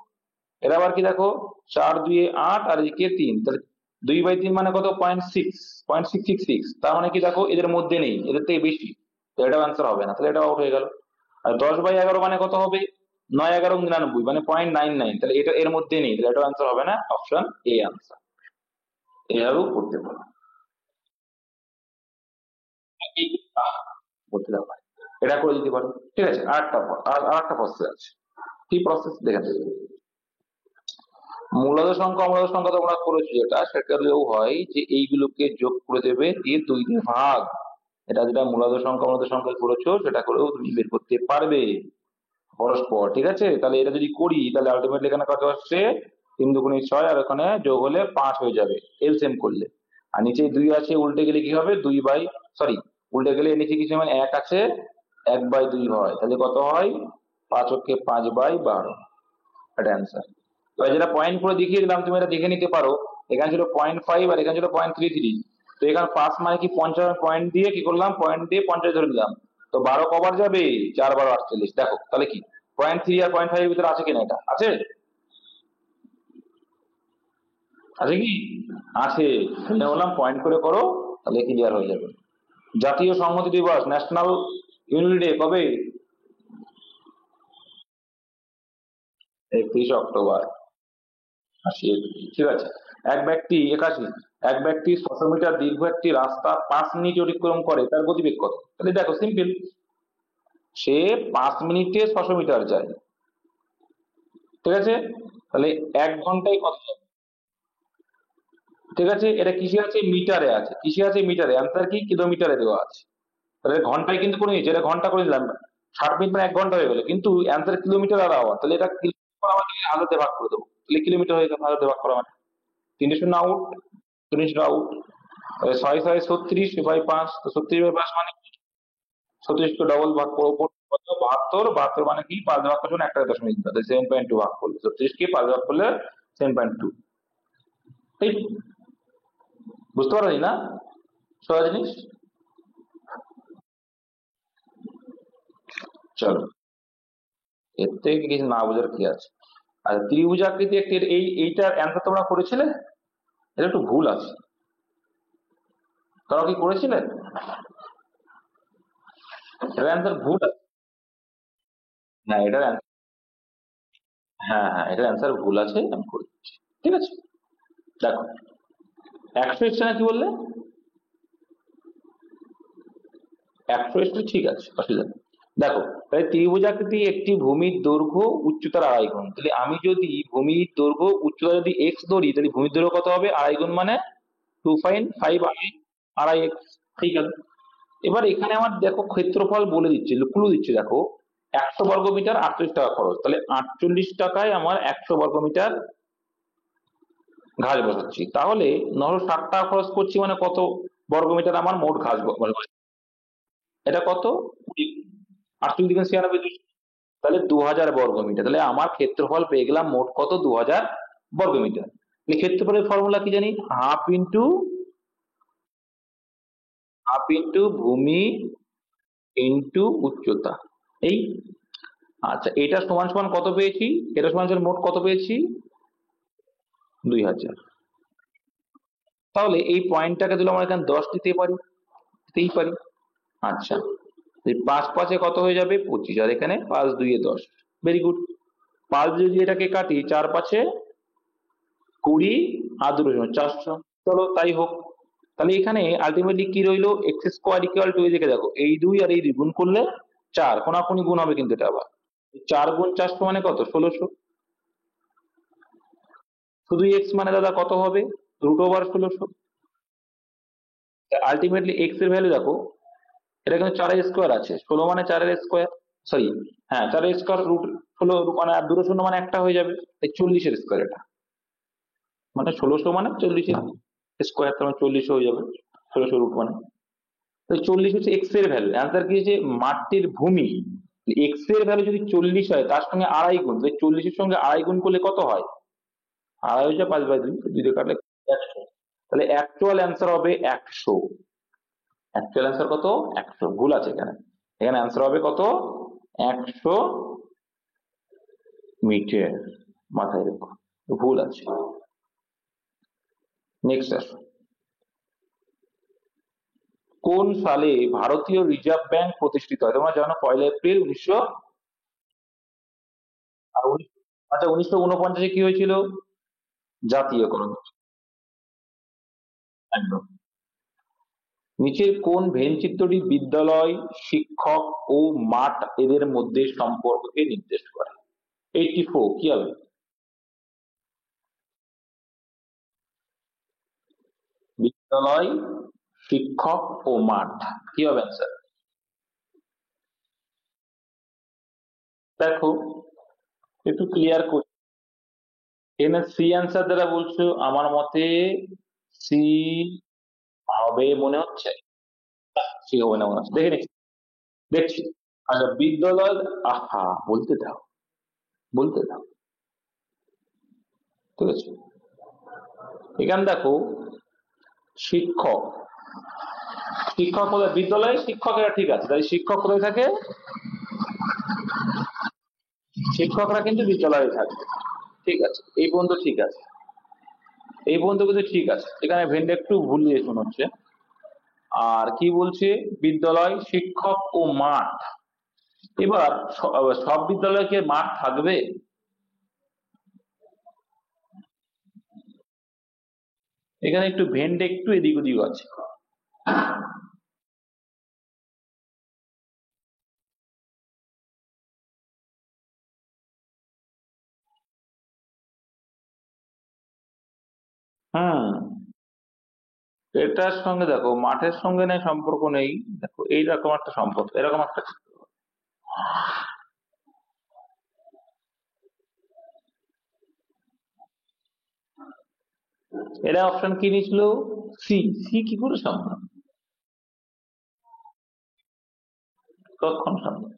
এর আবার কি দেখো 4 2 8 আর এদিকে 3, তাহলে 2/3 মানে কত 0.6, 0.666, তার মানে কি দেখো এদের মধ্যে নেই, এদের থেকে বেশি, তো এটাও অ্যান্সার হবে না, তাহলে এটা আউট হয়ে গেল। আর 10/11 মানে কত হবে, 9 11 99 মানে 0.99, তাহলে এটা এর মধ্যে নেই, তাহলে এটাও অ্যান্সার হবে না, অপশন এ অ্যান্সার। এভাবেও করতে পারো, করতে দাও ভাই। এটা করে দিতে পারো, ঠিক আছে। আর একটা প্রসেস আছে, কি প্রসেস দেখে দেবে। মূলদ সংখ্যা অমূলদ সংখ্যা তোমরা করেছো যেটা, সেটাতেও হয় যে এইগুলোকে যোগ করে দেবে, দিয়ে 2 দিয়ে ভাগ, এটা যেটা মূলদ সংখ্যা অমূলদ সংখ্যা করেছো সেটা করেও তুমি বের করতে পারবে পরস্পর, ঠিক আছে। তাহলে এটা যদি করি তাহলে আলটিমেটলি এখানে কত আসছে, 3 2 6, আর ওখানে যোগ হলে 5 হয়ে যাবে এলসিএম করলে। আর নিচে 2 আছে, উল্টে গেলে কি হবে, সরি, উল্টে গেলে এর নিচে কিছু মানে 1 আছে, 1/2 হয়, তাহলে কত হয়, 5 × 5 = 12, এটা অ্যান্সার। তো যেটা পয়েন্ট করে দেখিয়ে দিলাম তুমি এটা দেখে নিতে পারো, এখানে ছিল 0.5 আর এখানে ছিল 0.33, তো এখানে 5 মানে কি 50, পয়েন্ট দিয়ে কি করলাম, পয়েন্ট দিয়ে 50 ধরে নিলাম, তো 12 কবার যাবে, 4 12 48, দেখো তাহলে কি 0.3 আর 0.5 এর ভিতরে আছে কিনা, এটা আছে, আছে কি, আছে, তাহলে বললাম পয়েন্ট করে করো, তাহলে ক্লিয়ার হয়ে যাবে। জাতীয় সংহতি দিবস, ন্যাশনাল ইউনিটি ডে কবে? 31 অক্টোবর। 80, ঠিক আছে। 81, এক ব্যক্তি 600 মিটার দীর্ঘ একটি রাস্তা 5 মিনিট অতিক্রম করে, তার গতিবেগ কত? তাহলে দেখো সিম্পল, সে 5 মিনিটে 600 মিটার যায়, ঠিক আছে, তাহলে 1 ঘন্টায় কত যাবে? ঠিক আছে, এটা কিসে আছে, মিটারে আছে, কিসে আছে, মিটারে, অ্যান্সার কি কিলোমিটারে দেওয়া আছে, তাহলে ঘন্টায় কিন্তু করে নিয়েছে, এটা ঘন্টা করে নিলাম, 60 মিনিট মানে 1 ঘন্টা হয়ে গেল, কিন্তু অ্যান্সার কিলোমিটার আর আওয়ার, তাহলে এটা কিলোমিটার আমাকে হাজার ভাগ করে দেবো, তাহলে কিলোমিটার হয়ে গেল, হাজার ভাগ করা মানে 3 0 আউট, 3 0 আউট। ছয় ছয় 36/5, তো 36/5 মানে 36 কে ডবল ভাগ করবো, কত 72, 72 মানে কি 5 ভাগ করলে 1.2 7.2 ভাগ করলে 36 কে 5 ভাগ করলে 7.2, ঠিক? বুঝতে পারলি না সোজা জিনিস? চলো, এর থেকে কিছু না বোঝার কি আছে। আর ত্রিভুজাকৃতি একটি, এইটার অ্যান্সার তোমরা করেছিলে? এটা একটু ভুল আছে, তোমরা কি করেছিলে? এটার অ্যান্সার ভুল আছে। না এটার হ্যাঁ হ্যাঁ, এটার অ্যান্সার ভুল আছে, আমি করে দিচ্ছি, ঠিক আছে? দেখো, 100 না কি বললে? 100 ঠিক আছে, অসুবিধা নেই। দেখো, তাহলে ত্রিভুজাকৃতি একটি ভূমির দৈর্ঘ্য উচ্চতার 2.5 গুণ। তাহলে আমি যদি ভূমির দৈর্ঘ্য উচ্চতা যদি এক্স ধরি, তাহলে ভূমির দৈর্ঘ্য কত হবে? 2.5 গুণ মানে 2.5 আড়াই এক্স, ঠিক আছে? এবার এখানে আমার দেখো ক্ষেত্রফল বলে দিচ্ছে, ক্লু দিচ্ছে, দেখো 100 বর্গমিটার 48 টাকা খরচ, তাহলে 48 টাকায় আমার 100 বর্গমিটার ঘাস বসাচ্ছি, তাহলে 960 টাকা খরচ করছি, মানে কত বর্গমিটার আমার মোট ঘাস এটা কত? 48 × 96, তাহলে 2000 বর্গমিটার। তাহলে আমার ক্ষেত্রফল পেয়ে গেলাম মোট কত? 2000 বর্গমিটার। ক্ষেত্রফলের ফর্মুলা কি জানি? হাফ ইন্টু ভূমি ইন্টু উচ্চতা, এই। আচ্ছা, এটা সমান সমান কত পেয়েছি? এটা সমান সমান মোট কত পেয়েছি? 2000। তাহলে এই পয়েন্টটাকে দিলে আমরা এখানে 10 দিতে পারি, দিতেই পারি। আচ্ছা, 5 5 কত হয়ে যাবে? 25, আর এখানে 5 2 10, ভেরি গুড। 5 যদি এটাকে কাটি, 4 5 20, আর 2 400, চলো তাই হোক। তাহলে এখানে আলটিমেটলি কি রইলো? এক্স স্কোয়ার ইকুয়াল টু, এই দিকে দেখো, এই 2 আর এই 2 গুণ করলে 4, কোনাকুনি গুণ হবে কিন্তু এটা আবার। 4 গুণ 400 মানে কত? 1600। শুধু এক্স মানে দাদা কত হবে? √1600। আলটিমেটলি এক্স এর ভ্যালু দেখো, এটা কিন্তু 4 স্কোয়ার আছে, 16 মানে 4 স্কোয়ার, সরি, হ্যাঁ 4 স্কোয়ার √16 মানে, আর 2 শূন্য মানে একটা হয়ে যাবে, এই 40 স্কোয়ার এটা, মানে 1600 মানে 40 স্কোয়ার, তার মানে 40 হয়ে যাবে 1600 রুট মানে। তো 40 হচ্ছে এক্স এর ভ্যালু, অ্যান্সার কি হচ্ছে? মাটির ভূমি। এক্স এর ভ্যালু যদি 40 হয়, তার সঙ্গে 2.5 গুণ, তাহলে 40-এর সঙ্গে 2.5 গুণ করলে কত হয়? 2.5 হচ্ছে 5/2, 2 দিয়ে কাটলে 100। তাহলে অ্যাকচুয়াল অ্যান্সার হবে 100। অ্যাকচুয়াল অ্যান্সার কত? 100, ভুল আছে এখানে। এখানে অ্যান্সার হবে কত? 100 মিটার, মাথায় রেখো, ভুল আছে। নেক্সট আসো, কোন সালে ভারতীয় রিজার্ভ ব্যাংক প্রতিষ্ঠিত হয়? তোমরা জানো 1 এপ্রিল 1900। আর আচ্ছা, 1949 কি হয়েছিল? জাতীয়করণ, একদম। নিচের কোন ভেনচিত্রটি বিদ্যালয়, শিক্ষক ও মাঠ এদের মধ্যে সম্পর্ককে নির্দেশ করে? 84, কি হবে? বিদ্যালয়, শিক্ষক ও মাঠ, কি হবে অ্যান্সার? দেখো, একটু ক্লিয়ার করি। এখানে সি অ্যান্সার যারা বলছো, আমার মতে সি হবে মনে হচ্ছে। সি হবে না মনে হচ্ছে, দেখে নিচ্ছি, দেখছি। আচ্ছা, বিদ্যালয়, আহা, বলতে দাও, বলতে দাও, ঠিক আছে। এখানে দেখো, শিক্ষক, শিক্ষক কোথায়? বিদ্যালয়ে শিক্ষকেরা, ঠিক আছে, তাই শিক্ষক কোথায় থাকে? শিক্ষকরা কিন্তু বিদ্যালয়ে থাকে, ঠিক আছে, এই পর্যন্ত ঠিক আছে, এই পর্যন্ত কিন্তু ঠিক আছে। এখানে ভেন্ডে একটু ভুল দিয়েছে মনে হচ্ছে। আর কি বলছে? বিদ্যালয়, শিক্ষক ও মাঠ। এবার সব বিদ্যালয়ে কি মাঠ থাকবে? এখানে একটু ভেন্ডে একটু এদিক ওদিক আছে। হুম, এটার সঙ্গে দেখো, মাঠের সঙ্গে নেই সম্পর্ক নেই, দেখো এইরকম একটা সম্পর্ক, এরকম একটা, এরা অপশন কি নিয়েছিল? সি সি কি করে সম্ভব? কখন সম্ভব?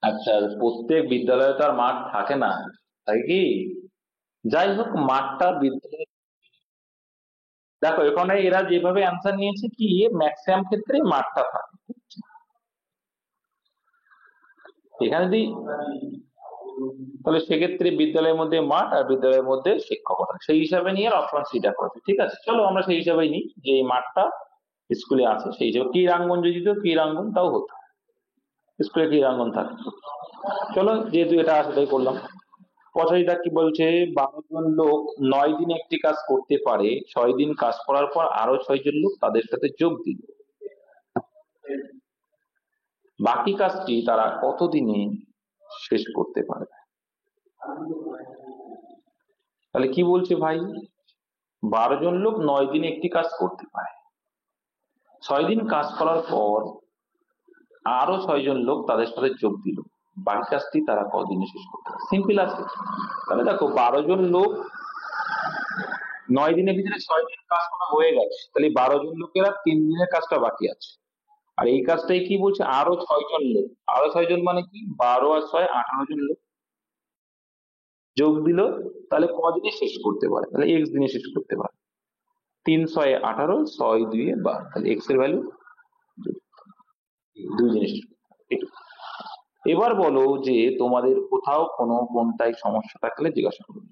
আচ্ছা, প্রত্যেক বিদ্যালয়ে তো আর মাঠ থাকে না, তাই কি? যাই হোক, মাঠটা বিদ্যালয়ে, দেখো এখানে এরা যেভাবে অ্যান্সার নিয়েছে কি, ম্যাক্সিমাম ক্ষেত্রে মাঠটা থাকে। এখানে যদি, তাহলে সেক্ষেত্রে বিদ্যালয়ের মধ্যে মাঠ আর বিদ্যালয়ের মধ্যে শিক্ষকতা, সেই হিসাবে নিয়ে অপশন সিটা করেছে। ঠিক আছে, চলো আমরা সেই হিসাবেই নিই যে এই মাঠটা স্কুলে আছে, সেই হিসাবে ক্রীড়াঙ্গন যদি তো ক্রীড়াঙ্গন তাও হতো, স্কুলে ক্রীড়াঙ্গন থাকে। চলো, যেহেতু এটা আছে তাই করলাম। পঁচাশিটা কি বলছে, 12 জন লোক 9 দিন একটি কাজ করতে পারে, 6 দিন কাজ করার পর আরো 6 জন লোক তাদের সাথে যোগ দিল, বাকি কাজটি তারা কতদিনে শেষ করতে পারবে? তাহলে কি বলছে ভাই, 12 জন লোক 9 দিনে একটি কাজ করতে পারে, 6 দিন কাজ করার পর আরো 6 জন লোক তাদের সাথে যোগ দিল, বাকি কাজটি তারা কতদিনে শেষ করতে পারে? সিম্পল আছে। তাহলে দেখো, 12 জন লোক 9 দিনের ভিতরে 6 দিন কাজ করা হয়ে গেছে, তাহলে 12 জন লোকেরা 3 দিনের কাজটা বাকি আছে। আর এই কাজটাই কি বলছে, আরো 6 জন লোক, আরো 6 জন মানে কি, 12 আর 6 18 জন লোক যোগ দিল, তাহলে কদিনে শেষ করতে পারে? তাহলে এক্স দিনে শেষ করতে পারে। 3 6 18, 6 2 12, তাহলে এক্স এর ভ্যালু 2 দিনে শেষ করতে পারে। ঠিক। এবার বলো যে তোমাদের কোথাও কোনো কোনটায় সমস্যা থাকলে জিজ্ঞাসা করবে।